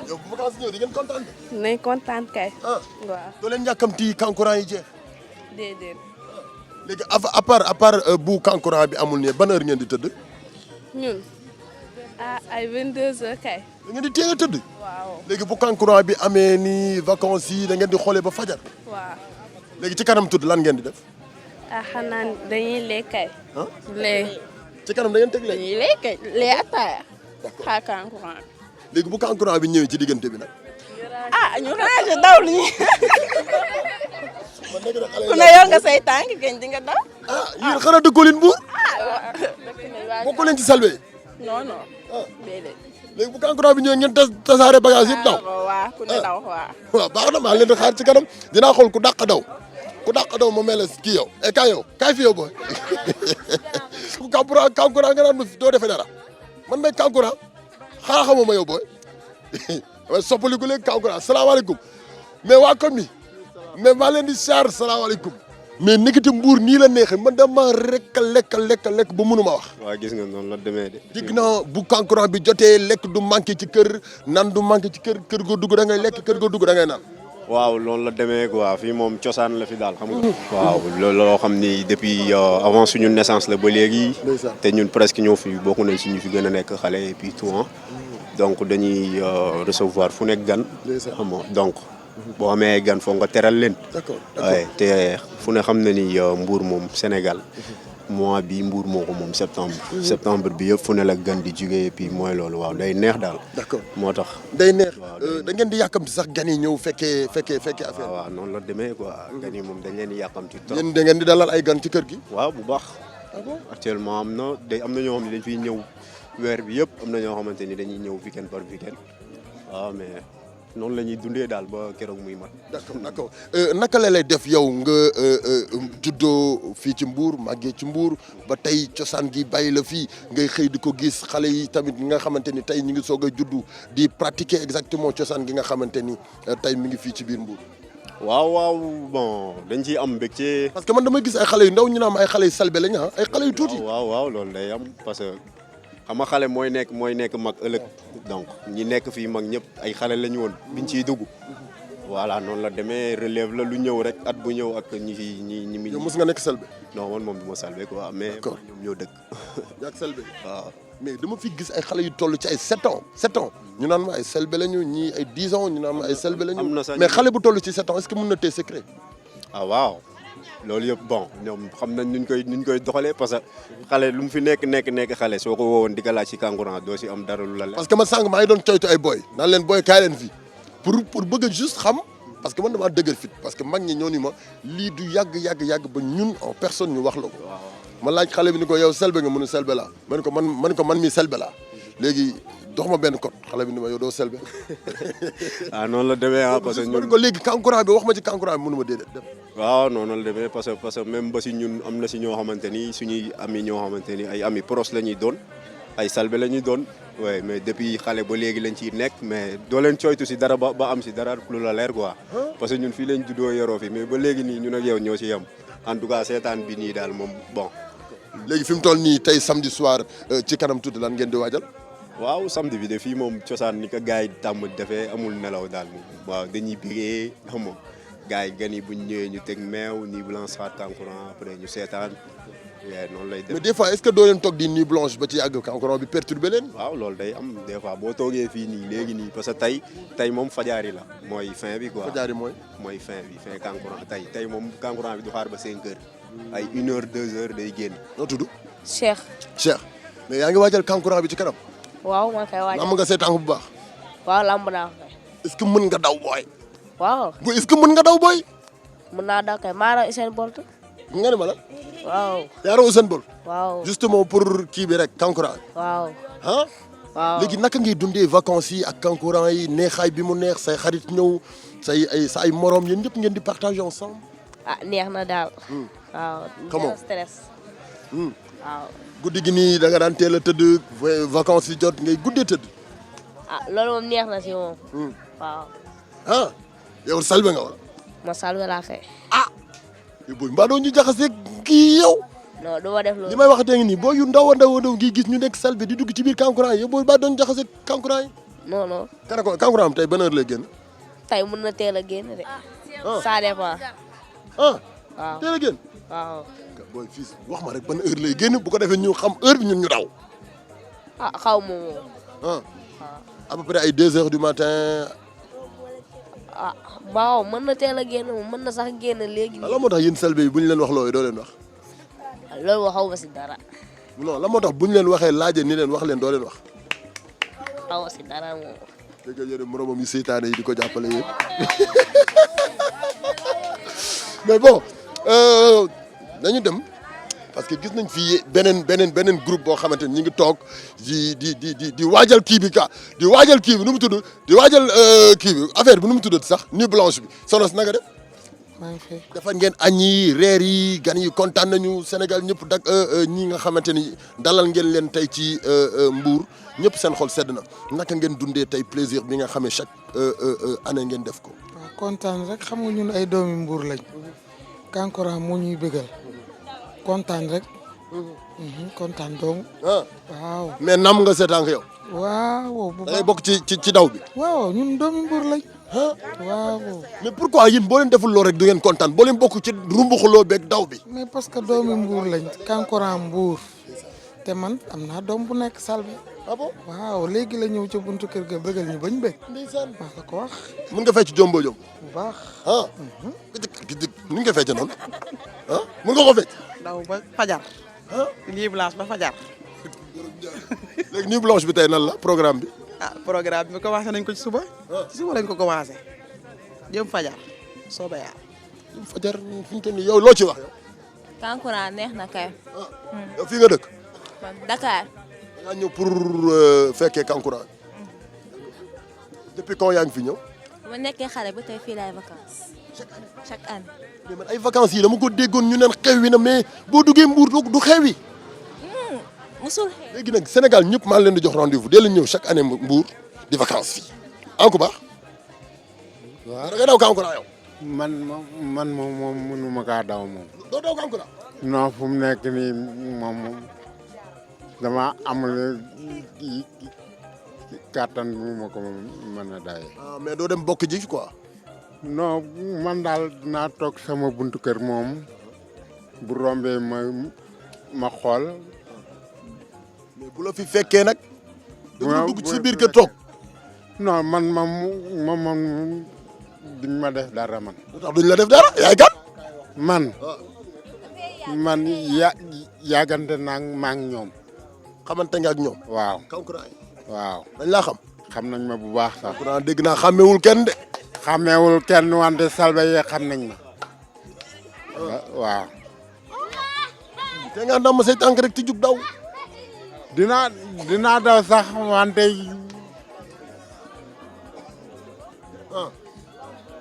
yow bu vacances yi ñëwee di ngeen kontaan de. nañ kontaan kay. waaw waaw. doo leen yàkkamti kankurang yi jeex. déedéet. léegi à part bu kankurang bi amul ne ban heure ngeen di tëdd. ñun ay 22h kay. da ngeen di teel a tëdd. waaw. léegi bu kankurang bi amee ni vacances yi da ngeen di xoolee ba fajar. waaw. léegi ci kanam tudd lan ngeen di def. xanaa dañuy lekk kay. lee. ci kanam da ngeen teg leen. dañuy lekk kay lee ataaya. xaar kankurang. léegi bu kankurang bi ñëwee ci diggante bi nag. ñu ranger daw li ñuy. ku ne yor nga say tànk gën di nga daw. yéen xanaa dëkkoo leen Mbour. bokkoo leen ci salbe. non non. déedéet. léegi bu kankurang bi ñëwee ngeen tasaare bagage yëpp daw. waaw ku ne daw waaw. waaw baax na maa leen di xaar ci kanam dinaa xool ku dàq daw ma mel kii yow kaay fi yow booy. kankurang nga naan ma doo defee dara man may kankurang xanaa xamoo ma yow booy. waaye soppaliku léegi kankurang salaamaaleykum mais waa koñ bi mais maa leen di char salaamaaleykum. mais nekkati Mbour nii la neexee man dama lekk ba mënuma wax. waaw gis nga noonu la demee de. dig na bu kankurang bi jotee lekk du manqué ci kër nan du manqué ci kër goo dugg da ngay lekk kër goo dugg da ngay naan. waaw loolu la demee quoi fii moom cosaan la fi daal xam nga. waaw loo xam ni depuis avant suñu naissance la ba léegi. te ñun presque ñoo fi bokk nañ si ñu fi gën a nekk xale et puis tout donc dañuy recevoir fu nekk gan. xam nga donc. boo amee gan foog nga teral leen. d'accord waaye te fu ne xam na ni Mbour moom Sénégal mois bi Mbour moo ko moom septembre bi yëpp fu ne la gan di jugee et puis mooy loolu waaw day neex daal. d'accord moo tax. day neex da ngeen di yàkkamti sax gan yi ñëw fekkee affaire. waaw noonu la demee quoi gan yi moom dañ leen di yàkkamti trop. yéen da ngeen di dalal ay gan ci kër gi. waaw bu baax. actuellement am na ñoo xam ne dañ fiy ñëw weer bi yëpp am na ñoo xamante ni dañuy ñëw weekend par weekend waaw mais. noonu la ñuy dundee daal ba keroog muy mat. d'accord naka la lay def yow nga juddoo fii ci Mbour màggee ci Mbour ba tey cosaan gi bàyyi la fii ngay xëy di ko gis xale yi tamit nga xamante ni tey ñu ngi soog a juddu di pratiquer exactement cosaan gi nga xamante ni tey mi ngi fii ci biir Mbour. waaw bon dañ ciy am mbégte. parce que man damay gis ay xale yu ndaw ñu naan ay xale yu salbe lañ ay xale yu tuuti. waaw loolu day am parce que. xam nga xale mooy nekk mag ëllëg donc ñi nekk fii mag ñëpp ay xale la ñu woon biñ ciy dugg voilà noonu la demee relève la lu ñëw rek at bu ñëw ak ñi yow mos nga nekk salbe. non man moom du ma salbe quoi mais ñoom ñoo dëkk. yaa salbe waaw. mais dama fi gis ay xale yu toll ci ay 7 ans ñu naan ma ay salbe lañu ñii ay 10 ans ñu naan ma ay salbe lañu. mais xale bu toll ci 7 ans est-ce que mën na tee secret. ah waaw. loolu yëpp bon ñoom xam nañ nuñ koy doxalee parce que xale lu mu fi nekk xale soo ko woowoon di ko laaj ci kankurang doo ci am dara lu la leer. parce que man sànq maa ngi doon coytu ay boy naan leen boy kaay leen fii pour bëgg a juste xam parce que man damaa dëgër fit parce que mag ñi ñoo ni ma lii du yàgg ba ñun en personne ñu wax la ko. ma laaj xale bi ni ko yow selbe nga mënu selbe laa man ko man mii selbe laa léegi dox ma benn code xale bi ni ma yow doo selbe. noonu la demee parce que ñun ko léegi kankurang bi wax ma ci kankurang bi mënu ma déedéet. waaw noonu la demee parce que même ba si ñun am na si ñoo xamante ni suñuy ami ñoo xamante ni ay ami proche la ñuy doon ay salbe la ñuy doon oui mais depuis xale ba léegi lañ ciy nekk mais doo leen coytu si dara ba am si dara lu la leer quoi. parce que ñun fii lañ juddoo yoroo fi mais ba léegi nii ñun ak yow ñoo si yem en tout cas seetaan bi nii daal moom bon. léegi fi mu toll nii tey samedi soir ci kanam tuuti lan ngeen di waajal. waaw samedi bi de fii moom cosaan ni ko gars yi tàmm defee amul nelaw daal moom waaw dañuy bégee xam nga gars yi gan yi buñ ñëwee ñu teg meew nii blanche soit kankuran après ñu seetaan noonu lay def. mais des fois est-ce que doo leen toog di nuit blanche ba ci yàgg kankuran bi perturbé leen. waaw loolu day am des fois boo toogee fii nii léegi nii parce que tey moom fajaari la mooy fin bi quoi. fajaari mooy fin bi fin kankuran tey moom kankuran bi du xaar ba 5 heures ay 1 heure 2 heures day génn. noo tudd. Cheikh. Cheikh mais yaa ngi waajal kankuran bi ci kanam. waaw man kay waajal. lamb nga seetaan bu baax. waaw lamb naa ko. est-ce que mën nga daw booy. waaw. est-ce que mën nga daw booy. mën naa daw kay maa raw Usain Bolt. nga ne ma la. waaw. yaa raw Usain Bolt. waaw. justement pour kii bi rek kankuran. waaw. ah. waaw léegi naka ngay dundee vacances yi ak kankuran yi neexaay bi mu neex say xarit ñëw sa ay morom yéen ñëpp ngeen di partager ensemble. ah neex na daal. waaw. comment stress. waaw. guddi gi nii da nga daan teel a tëdd vacances yi jot ngay guddee tëdd. ah loolu moom neex na si moom. waaw. ah yow salbe nga wala. ma salbe laa kay. yow booy mbaa doo ñu jaxase kii yow. non du ma def loolu. li may waxatee ngi nii boo yu ndaw a ndaw ngi gis ñu nekk salbe di dugg ci biir kankuran yi yow booy mbaa doo ñu jaxase kankuran yi. non non. kankuran am tey ban heure lay génn. tey mën na teel a génn de. ça dépend. waaw teel a génn. waaw. booy fii wax ma rek ban heure lay génn bu ko defee ñu xam heure bi ñun ñu daw. xaw ma moom. à peu près ay 2 heures du matin. waaw mën na teel a génn moom mën na sax génn léegi. lan moo tax yéen salbe yi bu ñu leen wax loolu doo leen wax. loolu waxaw ma si dara. non lan moo tax bu ñu leen waxee laajee ni leen wax leen doo leen wax. xaw ma si dara moom. dégg nga yéen moromam yu seytaane yi di ko jàppale yéen mais bon nañu dem parce que gis nañ fii beneen groupe boo xamante ni ñu ngi toog di waajal kii bi di waajal kii bi nu mu tudd di waajal kii bi affaire bi nu mu tuddati sax nuit blanche bi sonos naka def. maa ngi fi. dafa ngeen añ yi reer yi gan yi kontaan nañu Sénégal ñëpp ñi nga xamante ni dalal ngeen leen tey ci Mbour ñëpp seen xol sedd na naka ngeen dundee tey plaisir bi nga xamee chaque année ngeen def ko. waaw kontaan rek xam nga ñun ay doomi Mbour lañ. kankuran moo ñuy bëggal. kontaan rek. kontaan dong. waaw. mais nam nga seetaan yow. waaw. da ngay bokk ci daw bi. waaw ñun doomi Mbour lañ. waaw. mais pourquoi yéen boo leen deful loolu rek du ngeen kontaan boo leen bokk ci rumbuxuloo beeg daw bi. mais parce que doomi Mbour lañ kankuran Mbour te man am naa doom bu nekk Salbe. ah bon waaw léegi la ñëw ca buntu kër ga bëggal ñu bañ bëgg. ndeysaan maa la ko wax. mën nga fecc jombo jom. bu baax. ni nga fecc noonu mën nga ko fecc. daw ba fajar. nuit blanche ba fajar. léegi nuit blanche bi tey nan la programme bi. programme bi commencé nañ ko ci suba. ci suba lañ ko commencé. jëm fajar soobee yàlla. jëm fajar fi ñu toll nii yow loo ci wax yow. kankuran neex na kay. yow fii nga dëkk. Dakar. da ngaa ñëw pour fekkee kankuran. depuis quand yaa ngi fi ñëw. bu ma nekkee xale ba tey fii laay vacances. chaque année. mais man ay vacances yi dama ko déggoon ñu neen xew wi na mais boo duggee Mbour du xew wi. musul xew. léegi nag Sénégal ñëpp maa ngi leen di jox rendez-vous dee leen ñëw chaque année Mbour di vacances fii. en baax. waaw da ngay daw kankuran yow. man moom mënuma kaa daw moom. doo daw kankuran. non fu mu nekk nii moom dama amul kàttan bu ma ko mën a dawee. mais doo dem bokk ji quoi. non man daal dinaa toog sama buntu kër moom bu rombee ma xool. mais bu la fi fekkee nag. da dugg ci biir kër toog. non man moom duñ ma def dara man. lu tax duñ la def dara yaay kat. man yàggante naa maa ngi ñoom. xamante nga ak ñoom. waaw kankuran. waaw dañ laa xam. xam nañ ma bu baax sax. kankuran dégg naa xàmmewul kenn de. xàmmewul kenn wante Salbe yee xam nañ ma. waaw. te nga ndam say tànk rek ti jug daw. dinaa daw sax wante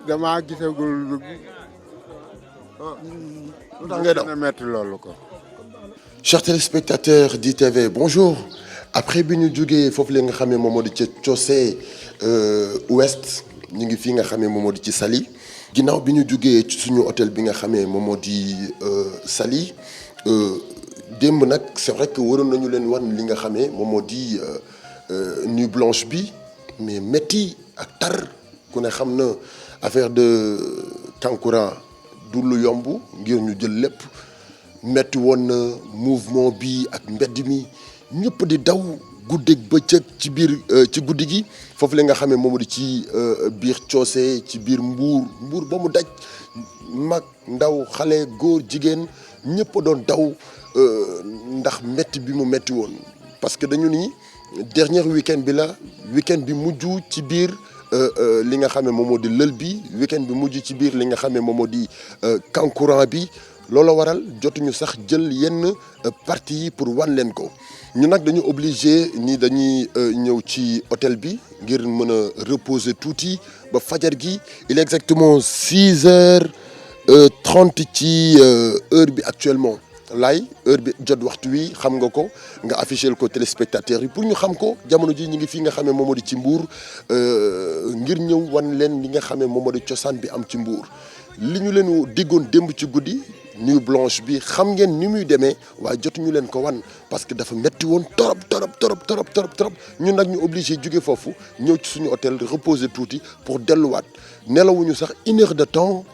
damaa gisagul. lu tax ngay daw dina metti loolu ko. Chers téléspectateurs d'ITV, bonjour. après bi ñu jógee foofu la nga xamee moom moo di ca Cossé ouest ñu ngi fii nga xamee moom moo di ci Saly ginnaaw bi ñu jógee ci suñu hôtel bi nga xamee moom moo di Saly démb nag c'est vrai que waroon nañu leen wan li nga xamee moom moo di nuit blanche bi mais métti ak tar ku ne xam na affaire de Kankourang du lu yomb ngir ñu jël lépp métti woon na mouvement bi ak mbedd mi ñëpp di daw guddeeg bëccëg ci biir ci guddi gi foofu la nga xamee moom di ci biir Cossé ci biir Mbour ba mu daj mag ndaw xale góor jigéen ñëpp doon daw ndax métti bi mu métti woon parce que dañu ni dernier week-end bi la week-end bi mujj ci biir li nga xamee moom moo di lël bi week-end bi mujj ci biir li nga xamee moom moo di Kankourang bi loolu waral jotuñu sax jël yenn parties yi pour wan leen ko ñu nag dañu obligé ni dañuy ñëw ci hôtel bi ngir mën a reposer tuuti ba fajar gi il est exactement 6h30 ci heure bi actuellement laay heure bi jot waxtu wi xam nga ko nga affiché ko téléspectateurs yi pour ñu xam ko jamono ji ñu ngi fii nga xamee moom moo di ci Mbour ngir ñëw wan leen li nga xamee moom moo di cosaan bi am ci Mbour li ñu leen diggoon démb ci guddi nuit blanche bi xam ngeen ni muy demee waaye jotuñu leen ko wan parce que dafa metti woon torop ñun nag ñu obligé jóge foofu ñëw ci suñu hôtel reposer tuuti pour delluwaat nelawuñu sax une heure de temps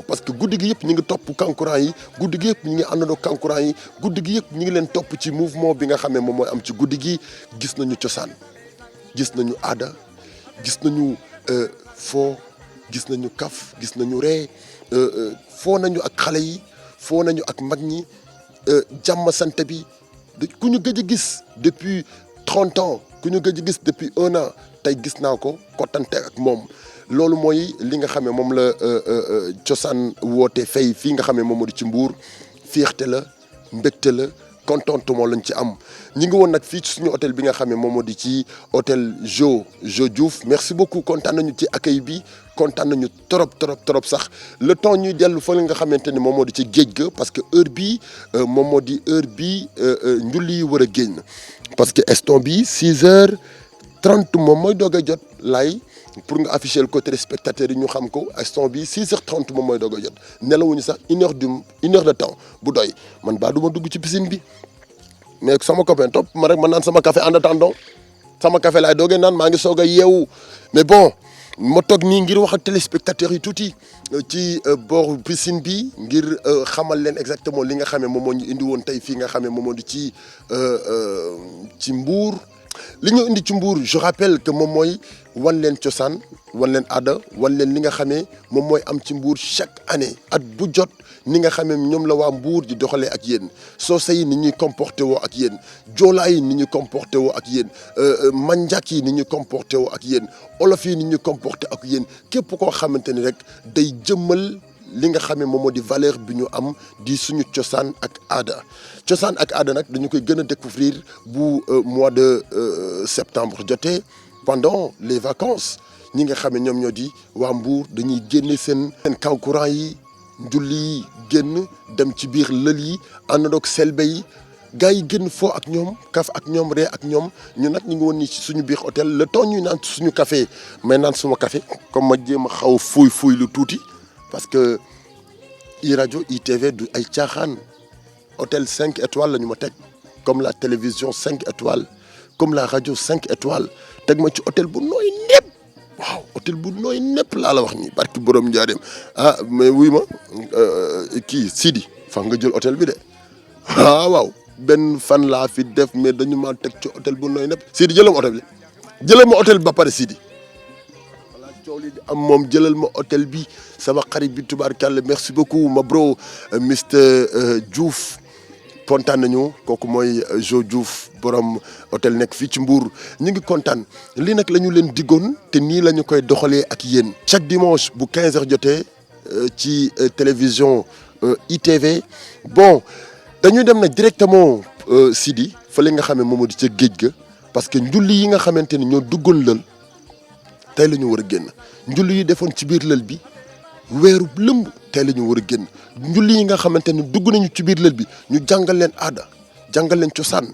parce que guddi gi yëpp ñu ngi topp Kankourang yi guddi gi yëpp ñu ngi àndandoo Kankourang yi guddi gi yëpp ñu ngi leen topp ci mouvement bi nga xamee moom mooy am ci guddi gi gis nañu cosaan gis nañu aada gis nañu foo gis nañu kaf gis nañu ree foo nañu ak xale yi foo nañu ak mag ñi jàmm sant bi ku ñu gëj a gis depuis 30 ans ku ñu gëj a gis depuis 1 an tey gis naa ko kottante ak moom loolu mooy li nga xamee moom la cosaan woote fay fii nga xamee moom moo di ci Mbour fierté la mbégte la contentement lañ ci am ñi ngi woon nag fii ci suñu hôtel bi nga xamee moom moo di ci hôtel Jo Diouf merci beaucoup kontaan nañu ci accueil bi kontaan nañu trop sax le temps ñuy dellu fa nga xamante ni moom moo di ci géej ga parce que heure bii moom moo di heure bii njulli yi war a génn parce que instant bi 6h30 moom mooy doog a jot lay pour nga afficher ko téléspectateurs yi ñu xam ko instant bi 6h30 moom mooy doog a jot nelawuñu sax une heure de temps bu doy man baa du ma dugg ci piscine bi mais sama copain topp ma rek ma naan sama café en attendant sama café laay doogee naan maa ngi soog a yeewu mais bon ma toog nii ngir wax ak téléspectateurs yi tuuti ci booru piscine bi ngir xamal leen exactement li nga xamee moom moo ñu indi woon tey fii nga xamee moom moo di ci Mbour li ñu indi ci Mbour je rappelle que moom mooy wan leen cosaan wan leen aada wan leen li nga xamee moom mooy am ci Mbour chaque année at bu jot ni nga xamee ñoom la waa Mbour di doxalee ak yéen soose yi ni ñuy comporté woo ak yéen joolaa yi ni ñuy comporté woo ak yéen manjak yi ni ñuy comporté woo ak yéen olof yi ni ñuy comporté ak yéen képp koo xamante ni rek day jëmmal li nga xamee moom moo di valeur bi ñu am di suñu cosaan ak aada nag dañu koy gën a découvrir bu mois de septembre jotee pendant les vacances ñi nga xam ne ñoom ñoo di waa Mbour dañuy génne seen Kankourang yi njulli yi génn dem ci biir lël yi àndandoog selbe yi gars yi génn foo ak ñoom kaf ak ñoom ree ak ñoom ñu nag ñu ngi woon nii ci suñu biir hôtel le temps ñuy naan suñu café may naan suma café comme ma jéem a xaw fuuy lu tuuti parce que iRadio ITV du ay caaxaan hôtel 5 étoiles la ñu ma teg comme la télévision 5 étoiles comme la radio 5 étoiles teg ma ci hôtel bu nooy nepp waaw hôtel bu nooy nepp laa la wax nii barki borom njaareem ah mais wuy ma kii Sidi fa nga jël hôtel bi de waaw benn fan laa fi def mais dañu ma teg ci hôtel bu nooy nepp Sidi jëlal ma hôtel bi jëlal ma hôtel bi ba pare Sidi voilà coow li di am moom jëlal ma hôtel bi sama xarit bi tubaarkàlla merci beaucoup ma bro Mr Diouf kontaan nañu kooku mooy Jo Diouf borom hôtel nekk fii ci Mbour ñu ngi kontaan lii nag la ñu leen diggoon te nii la ñu koy doxalee ak yéen chaque dimanche bu 15h jotee ci télévision ITV bon dañuy dem nag directement Sidi fa li nga xam ne moom moo di ca géej ga parce que njulli yi nga xamante ni ñoo duggoon lël tey la ñu war a génn njulli yi defoon ci biir lël bi weeru lëmb tey la ñu war a génn njulli yi nga xamante ni dugg nañu ci biir lël bi ñu jàngal leen aada jàngal leen cosaan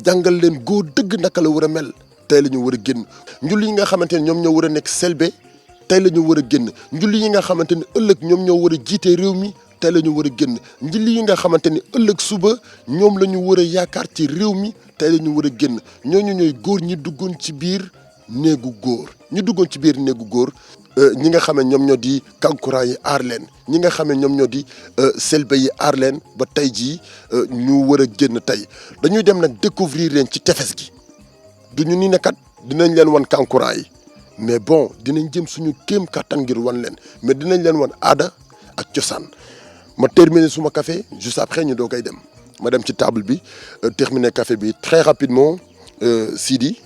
jàngal leen góor dëgg naka la war a mel tey la ñu war a génn njulli yi nga xamante ne ñoom ñoo war a nekk selbe tey la ñu war a génn njulli yi nga xamante ne ëllëg ñoom ñoo war a jiite réew mi tey la ñu war a génn njulli yi nga xamante ni ëllëg suba ñoom la ñu war a yaakaar ci réew mi tey la ñu war a génn ñooñu ñooy góor ñi duggoon ci biir néegu góor ñi duggoon ci biir néegu góor ñi nga xam ne ñoom ñoo di kankurang yi aar leen ñi nga xam ne ñoom ñoo di selbe yi aar leen ba tey jii ñu war a génn tey dañuy dem nag découvrir leen ci tefes gi duñu ni ne kat dinañ leen wan kankurang yi mais bon dinañ jëm suñu kéem kattan ngir wan leen mais dinañ leen wan aada ak cosaan ma terminer suma café juste après ñu doo koy dem ma dem ci table bi terminer café bi très rapidement Sidi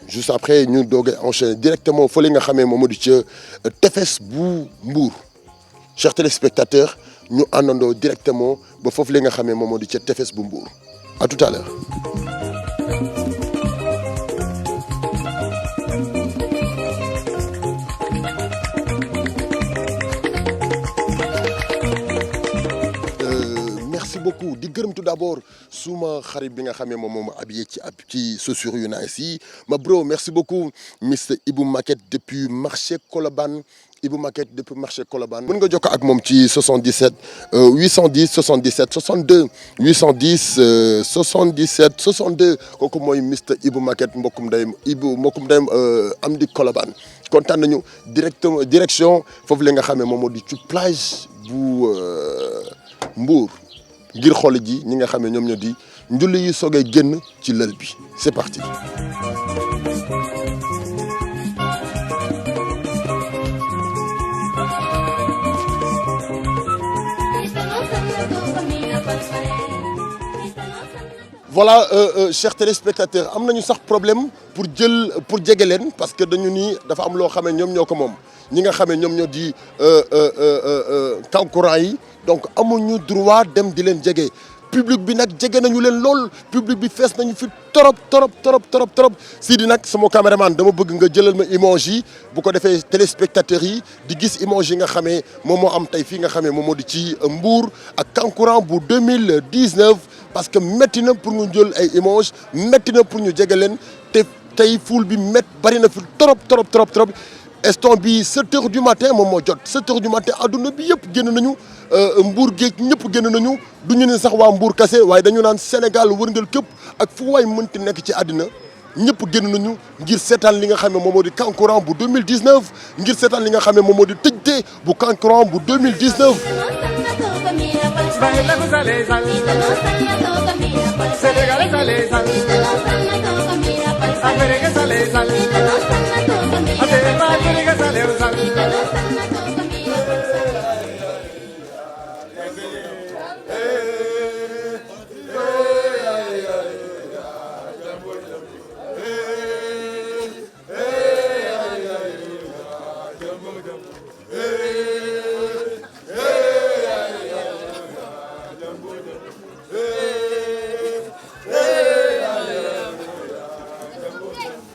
juste après ñu doogay enchaîner directement fële nga xamee moom moo di ca tefes bu Mbour chers téléspectateurs ñu àndandoo directement ba foofu la nga xamee moom moo di ca tefes bu Mbour à tout à l'heure beaucoup di gërëm tout d'abord suma xarit bi nga xamee moom moo ma habillé ci chaussures yu nice yi ma bro merci beaucoup Mr Ibou Maquette depuis marché Colobane Ibou Maquette depuis marché Colobane mën nga jokkoo ak moom ci 77 810 77 62 810 77 62 kooku mooy Mr Ibou Maquette mbokkum ndeyam am di Colobane kontaan nañu direction foofu la nga xamee moom moo di ci plage bu Mbour ngir xool ji ñi nga xam ne ñoom ñoo di njulli yi soogay génn ci lël bi c'est parti. voilà chers téléspectateurs am nañu sax problème pour jege leen parce que dañu ni dafa am loo xam ne ñoom ñoo ko moom ñi nga xam ne ñoom ñoo di kankurang yi. donc amuñu droit dem di leen jege public bi nag jege nañu leen lool public bi fees nañu fi trop Sidi nag sama caméraman dama bëgg nga jëlal ma image yi bu ko defee téléspectateurs yi di gis image yi nga xamee moom moo am tey fii nga xamee moom moo di ci Mbour ak kankurang bu 2019 parce que métti na pour ñu jël ay image métti na pour ñu jege leen te tey foule bi bari na fi trop instant bi 7 heures du matin moom moo jot 7 heures du matin adduna bi yëpp génn nañu Mbour géej ñëpp génn nañu du ñu ne sax waa Mbour kase waaye dañu naan Sénégal wërngal képp ak fu waay mënti nekk ci àddina ñëpp génn nañu ngir seetaan li nga xam ne moom moo di kankurang bu 2019 ngir seetaan li nga xam ne moom moo di tëjte bu kankurang bu 2019.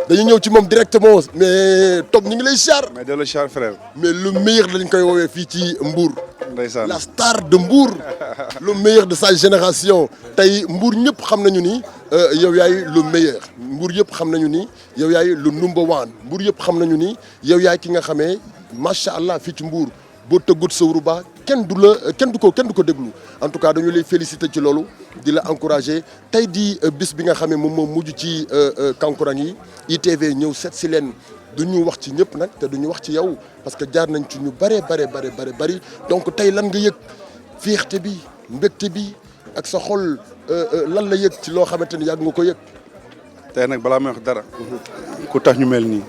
dañu ñëw ci moom directement mais Top ñu ngi lay char. mais de le char frère. mais le meilleur lañ koy woowee fii ci Mbour. ndeysaan la star de Mbour. le meilleur de sa génération. tey Mbour ñëpp xam nañu ni yow yaay le meilleur Mbour yëpp xam nañu ni yow yaay le number one Mbour yëpp xam nañu ni yow yaay ki nga xamee macha allah fii ci Mbour boo tëggut Sowru Ba kenn du ko déglu en tout cas dañu lay féliciter ci loolu di la encourager tey di bis bi nga xamee moom moo mujj ci kankurang yi ITV ñëw seet si leen du ñu wax ci ñëpp nag te du ñu wax ci yow parce que jaar nañ ci ñu bari donc tey lan nga yëg fierté bi mbégte bi ak sa xol lan la yëg ci loo xamante ni yàgg nga ko yëg. tey nag balaa may wax dara ku tax ñu mel nii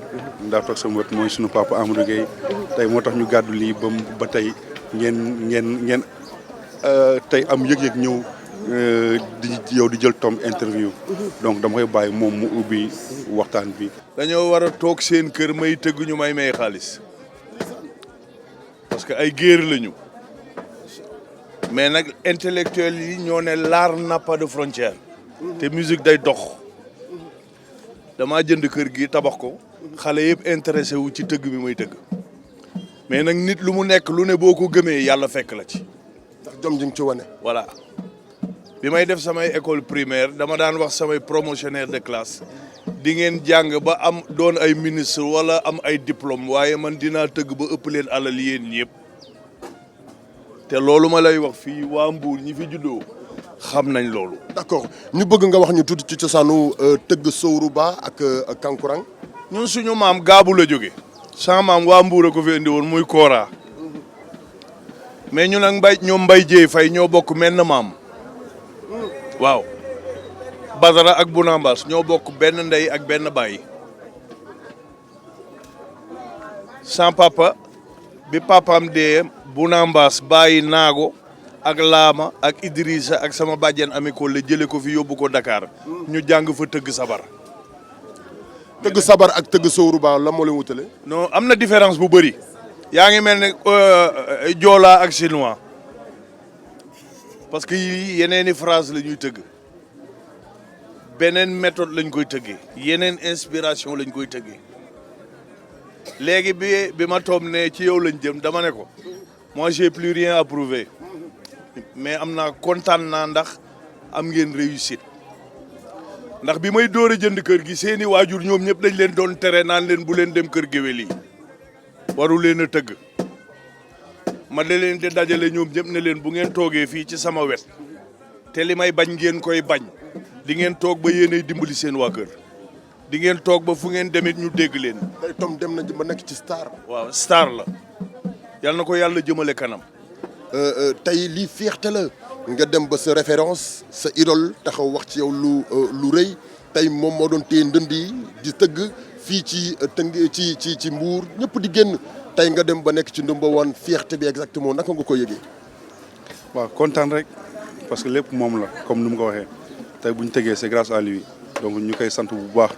ndax toog sama wet mooy sunu papa Amadou Gueye tey moo tax ñu gàddu lii ba tey ngeen tey am yëg-yëg ñëw di jël Tom interview donc dama koy bàyyi moom mu ubbi waxtaan bi. dañoo war a toog seen kër may tëgg ñu may xaalis parce que ay géer lañu mais nag intellectuels yi ñoo ne l'art n'a pas de frontière te musique day dox damaa jënd kër gi tabax ko xale yëpp intéressé wu ci tëgg bi may tëgg mais nag nit lu mu nekk lu ne boo ko gëmee yàlla fekk la ci. ndax jom ji nga ci wane. voilà bi may def samay école primaire dama daan wax samay promotionnaire de classe di ngeen jàng ba am doon ay ministre wala am ay diplôme waaye man dinaa tëgg ba ëpp leen alal yéen ñëpp te loolu ma lay wax fii waa Mbour ñi fi juddoo xam nañ loolu. d'accord ñu bëgg nga wax ñu tuuti ci cosaanu tëgg Sowruba ak kankurang. ñun suñu maam gaabu la jóge sama maam waa Mbour a ko fi indi woon muy Kora mais ñun ak ñoom Mbay Jéey Fay ñoo bokk menn maam waaw Badara ak Bunambas ñoo bokk benn ndey ak benn baay sans papa bi papaam dee Bunambas bàyyi naago ak Laama ak Idrissa ak sama bàjjen Ami ko la jële ko fi yóbbu ko Dakar ñu jàng fa tëgg sabar. tëgg sabar ak tëgg Sowruba la moo leen wutale. non am na différence bu bëri yaa ngi mel ne Joola ak chinois parce que yii yeneeni phrase la ñuy tëgg beneen méthode lañ koy tëggee yeneen inspiration lañ koy tëggee léegi bi ma toog ne ci yow lañ jëm dama ne ko moi j'ai plus rien à prouver mais am naa kontaan naa ndax am ngeen réussite ndax bi may door a jënd kër gi seeni waajur ñoom ñëpp dañ leen doon tere naan leen bu leen dem kër géwél yi waru leen a tëgg ma da leen di dajale ñoom ñëpp ne leen bu ngeen toogee fii ci sama wet te li may bañ ngeen koy bañ di ngeen toog ba yéenay dimbali seen waa kër di ngeen toog ba fu ngeen demit ñu dégg leen. tey Tom dem na ba nekk ci star. waaw star la yal na ko yàlla jëmale kanam. tey lii fierté la nga dem ba sa référence sa idole taxaw wax ci yow lu rëy tey moom moo doon téye ndënd yi di tëgg fii ci Mbour ñëpp di génn tey nga dem ba nekk ci ndumba woon fierté bi exactement naka nga ko yëgee. waaw kontaan rek parce que lépp moom la comme ni mu ko waxee tey bu ñu tegee c'est grâce à lui donc ñu koy sant bu baax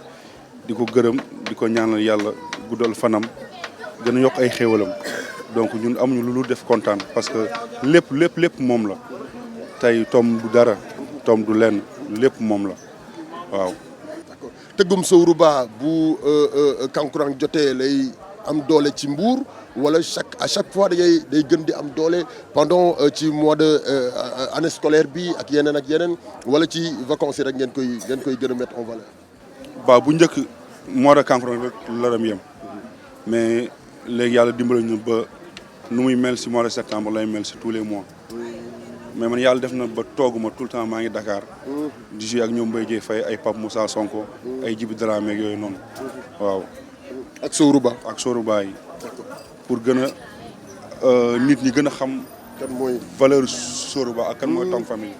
di ko gërëm di ko ñaanal yàlla guddal fanam gën a yokk ay xéewalam donc ñun amuñu lu def kontaan parce que lépp moom la tey Tom du dara Tom du lenn lépp moom la waaw. d'accord tëggum Sowruba bu kankurang jotee lay am doole ci Mbour wala à chaque fois day gën di am doole pendant ci mois de année scolaire bi ak yeneen wala ci vacances yi rek ngeen koy gën a mettre en valeur. waaw bu njëkk mois de kankurang rek la dem yem mais léegi yàlla dimbali ñu ba nu muy mel si mois de septembre lay mel si tous les mois mais man yàlla def na ba tooguma tout le temps maa ngi Dakar di jouer ak ñoom Mbaye Dieye Faye ay Pape Moussa Sonko ay Djibi Dramé ak yooyu noonu waaw. ak Sowruba yi pour gën a nit ñi gën a xam. kan mooy valeur Sowruba ak kan mooy Tom Family.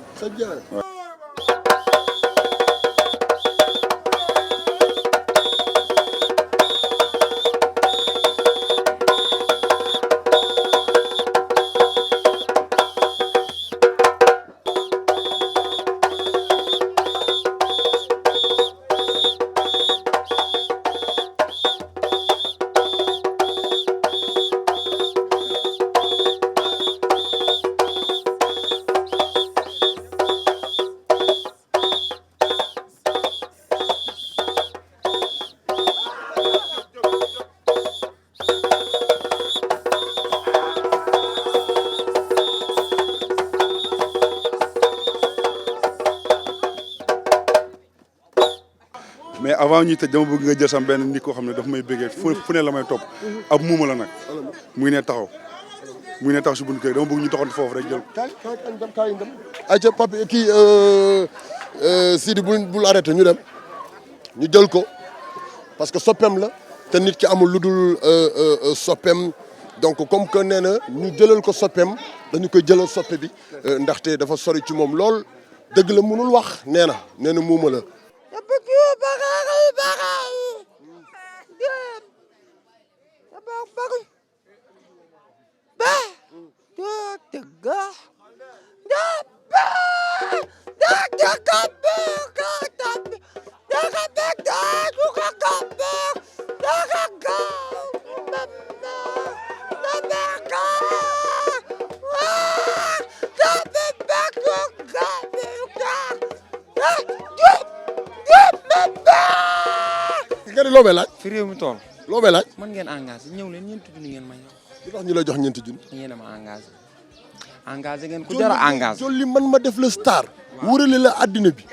mais avant ñuy tëj dama bëgg nga jël sam benn nit koo xam ne daf may bëggee fu ne la may topp ab muuma la nag mu ngi ne taxaw si bunt kër dama bëgg ñu doxantu foofu rek jël kaay dem ayca papi kii Sidi bul arrêté ñu dem ñu jël ko parce que soppeem la te nit ki amul lu dul soppeem donc comme que nee na ñu jëlal ko soppeem dañu koy jëlal soppe bi ndaxte dafa sori ci moom lool dëgg la mënul wax nee na muuma la nga ne loo may laaj. fi réew mi tool. loo may laaj. mën ngeen engagé ñëw leen ñeenti junni ngeen may jox. li tax ñu la jox ñeenti junni. ngeen a ma engagé ngeen ku jar a engagé. jolli man ma def la star. wërale la àddina bi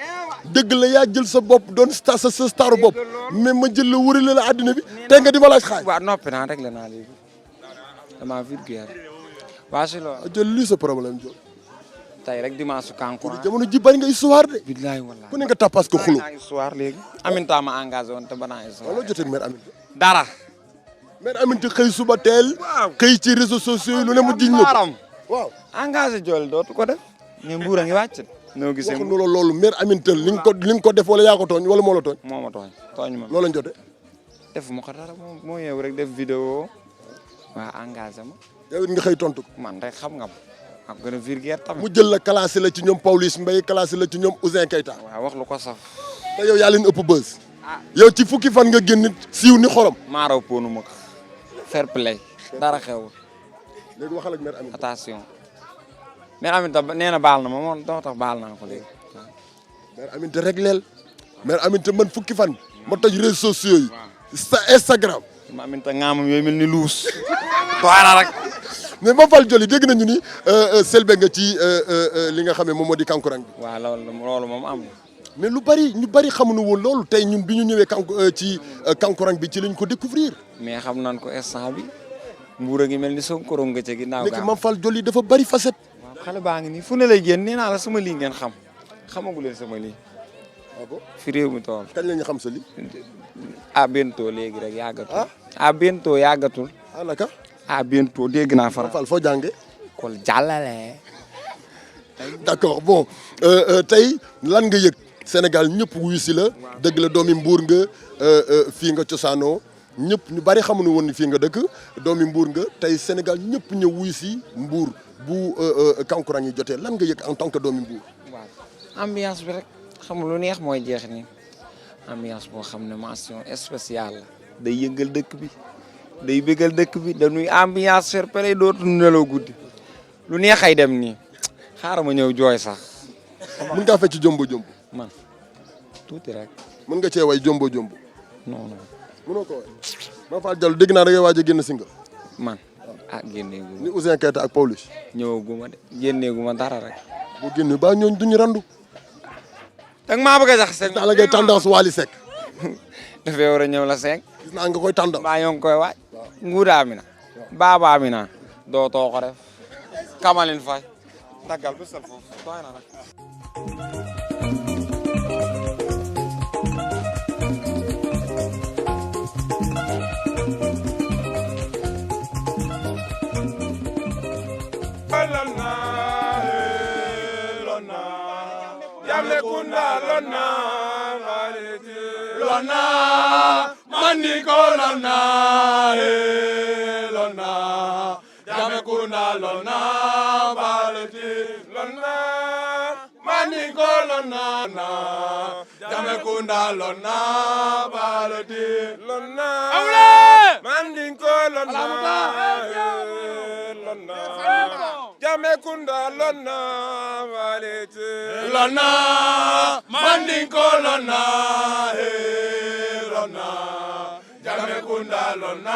dëgg la yaa jël sa bopp doon sa staru bopp mais ma jël la wërale la àddina bi tey nga di ma laaj xaaj. waaw noppi naa rek la naa léegi damaa vulgaire waa si loolu. jël lii sa problème jël. tey rek dimanche kankurang. jamono ji bari nga histoire de. billaay wallaay ku ne nga tappas ko xulo. naa histoire léegi. Aminta ma engagé woon te banaa histoire. wala jotee ak mère Aminta. dara. mère Aminta xëy suba teel. xëy ci réseaux sociaux yi lu ne mu jiñ la ko. waaw engagé jool dootu ko def. mais mbuur a ngi wàcc. noo gisee waxuñu loolu mère Aminta li nga ko def wala yaa ko tooñ wala moo la tooñ. moo ma tooñ ma. loolu lañ jotee. def ma ko dara moo yeewu rek def vidéo waa engagé ma. yow it nga xëy tontu ko. man rek xam nga ma. ak gën a vulgaire tamit. mu jël la classé la ci ñoom Pawlish Mbaye classé la ci ñoom Ouzin Keita. waaw wax lu ko saf. te yow yaa leen ëpp buzz. yow ci fukki fan nga génn siiw ni xorom. maaraw poonu ma ko. fair play. dara xewul. léegi waxal ak mère Aminta. attention. mère Aminta nee na baal na ma moom doo tax baal naa ko léegi. mère Aminta rek leel. mère Aminta man fukki fan. ma toj réseaux sociaux yi. Instagram. mère Aminta ngaamam yooyu mel ni luus. doora rek. mais ma fal joli dégg nañu ni selbe nga ci li nga xam ne moom moo di kankurang bi. waaw loolu moom am na. mais ñu bari xamuñu woon loolu tey ñun bi ñu ñëwee ci kankurang bi ci lañ ko découvrir. mais xam nañ ko instant bi mbuur a ngi mel ni Sonko nga ca ginnaaw mais ma fal joli dafa bari facette. waaw xale baa ngi nii fu ne lay génn nee naa la sama lii ngeen xam xamagu leen sama lii. ah bon fi réew mi tool. kañ la ñu xam sa lii. à bientôt léegi rek yàggatul. à bientôt yàggatul. ah naka. à bientôt dégg naa faral. Fall foo jàngee. kol jàllale. d'accord bon tey lan nga yëg Sénégal ñëpp wuyu si la dëgg la doomi Mbuur nga fii nga cosaanoo ñëpp ñu bari xamuñu woon ni fii nga dëkk doomi Mbuur nga tey Sénégal ñëpp ñëw wuyu si Mbuur bu kankurang yi jotee lan nga yëg en tant que doomi Mbuur. waaw ambiance bi rek xam lu neex mooy jeex ni ambiance boo xam ne mention spéciale la day yëngal dëkk bi. day bëggal dëkk bi dañuy ambiance fair play dootu nelaw guddi lu neexay dem nii xaaral ma ñëw jooy sax. mën ngaa fecc jombo jombo. man tuuti rek. mën nga cee way jombo jombo. non non. mënoo ko way. ma Fall Diallo dégg naa da ngay waaj a génn single. man génneegu ma. ni Ouzin Keita ak Pawlish. ñëwaguma de génneegu ma dara rek. boo génnee ba ñooñ duñu randu. danga maa bëgg a jax seen. gis naa la ngay tendance Wally Seck. dafay war a ñëw la 5. gis naa nga koy tendance. baa ñoo ngi koy waaj. nguuda Amina. baaba Amina. doo too ko def. Kamalin Faye. daggal bu sel foofu tooy na rek. Lona maniko lona lona jamekuna lona baleti lona maniko lona jamekuna lona baleti lona awle mandinko lona lona jamekuna lona baleti lona mandinko lona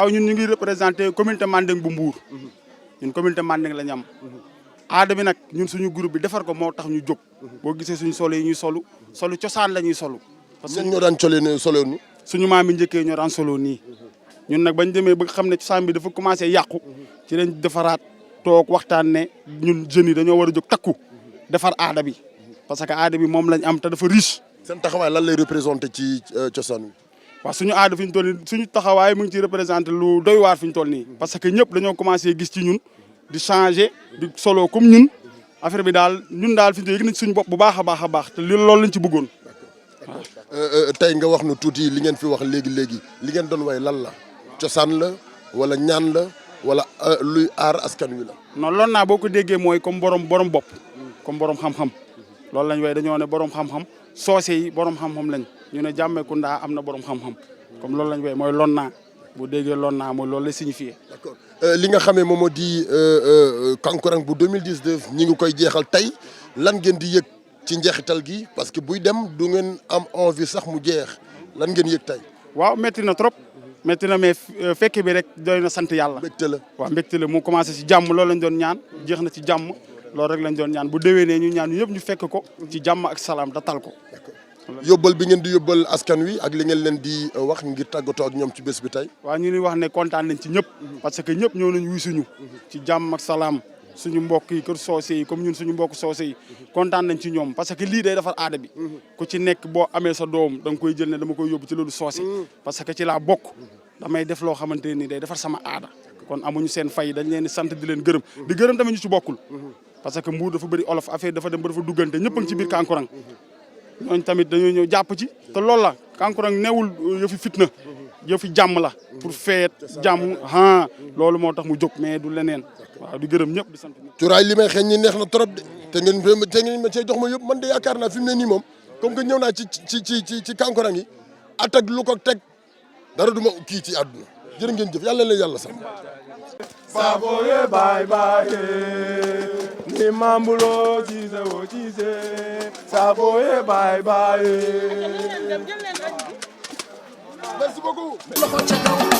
waaw ñun ñu ngi représenté communauté Mandeng bu Mbour ñun communauté Mandeng la ñu am aada bi nag ñun suñu groupe bi defar ko moo tax ñu jóg boo gisee suñu solo yi ñuy solu cosaan la ñuy solu parce que ñoo daan colee ne solo ni suñu maam yi njëkkee ñoo daan solo nii ñun nag bañ demee ba xam ne cosaan bi dafa commencé yàqu ci lañ defaraat toog waxtaan ne ñun jeunes yi dañoo war a jóg takku defar aada bi parce que aada bi moom lañ am te dafa riche. seen taxawaay lan lay représenté ci cosaan wi. waaw suñu aada fi ñu toll nii suñu taxawaay mu ngi ciy représenté lu doy waar fi ñu toll nii parce que ñëpp dañoo commencé gis ci ñun di changé di solo comme ñun affaire bi daal ñun daal fi ñu toll yëg nañ suñu bopp bu baax a baax a baax te loolu lañ ci bëggoon. tey nga wax nu tuuti li ngeen fi wax léegi li ngeen doon way lan la cosaan la wala ñaan la wala luy aar askan wi la. non loolu naa boo ko déggee mooy comme borom bopp comme borom xam-xam loolu lañ way dañoo ne borom xam-xam soose yi borom xam-xam lañ. ñu ne Jammekunda am na borom xam-xam comme loolu lañ koy mooy lonna bu déggee lonna mooy loolu la signifié. d'accord li nga xamee moom moo di kankurang bu 2019 ñi ngi koy jeexal tey lan ngeen di yëg ci njeexital gi parce que buy dem du ngeen am envie sax mu jeex lan ngeen yëg tey. waaw métti na trop métti na mais fekke bi rek doy na sant yàlla. mbégte la waaw mbégte la mu commencé ci jàmm loolu lañ doon ñaan jeex na ci jàmm loolu rek lañ doon ñaan bu déwénee ñu ñaan yëpp ñu fekk ko ci jàmm ak salaam da tal ko. yóbbal bi ngeen di yóbbal askan wi ak li ngeen leen di wax ngir tàggatoo ak ñoom ci bés bi tey. waaw ñu ngi wax ne kontaan nañ ci ñëpp parce que ñëpp ñoo nañ wuy suñu ci jàmm ak salaam suñu mbokk yi kër soose yi comme ñun suñu mbokk soose yi kontaan nañ ci ñoom parce que lii day defar aada bi ku ci nekk boo amee sa doom da nga koy jël ne dama koy yóbbu ci loolu soose parce que ci laa bokk damay def loo xamante ni day defar sama aada kon amuñu seen fay dañ leen di sant di leen gërëm di gërëm tamit ñu ci bokkul parce que Mbour dafa bëri olof affaire dafa dem ba dafa duggante ñëpp a ngi ci biir Kankourang ñooñu tamit dañoo ñëw jàpp ci te loolu la Kankourang newul yëfi fitna yëfi jàmm la pour feet jàmm loolu moo tax mu jóg mais du leneen waaw di gërëm ñëpp di sant ñëpp. cuuraay li may xeeñ ñi neex na trop de te ngeen ma cee jox ma yëpp man de yaakaar naa fi mu ne nii moom comme que ñëw naa ci Kankourang yi at ak lu ko teg dara du ma kii ci àdduna jërë ngeen jëf yàlla leen yàlla sax. Saboye bye bye ni mambulo chise wo chise Saboye bye bye. Merci beaucoup.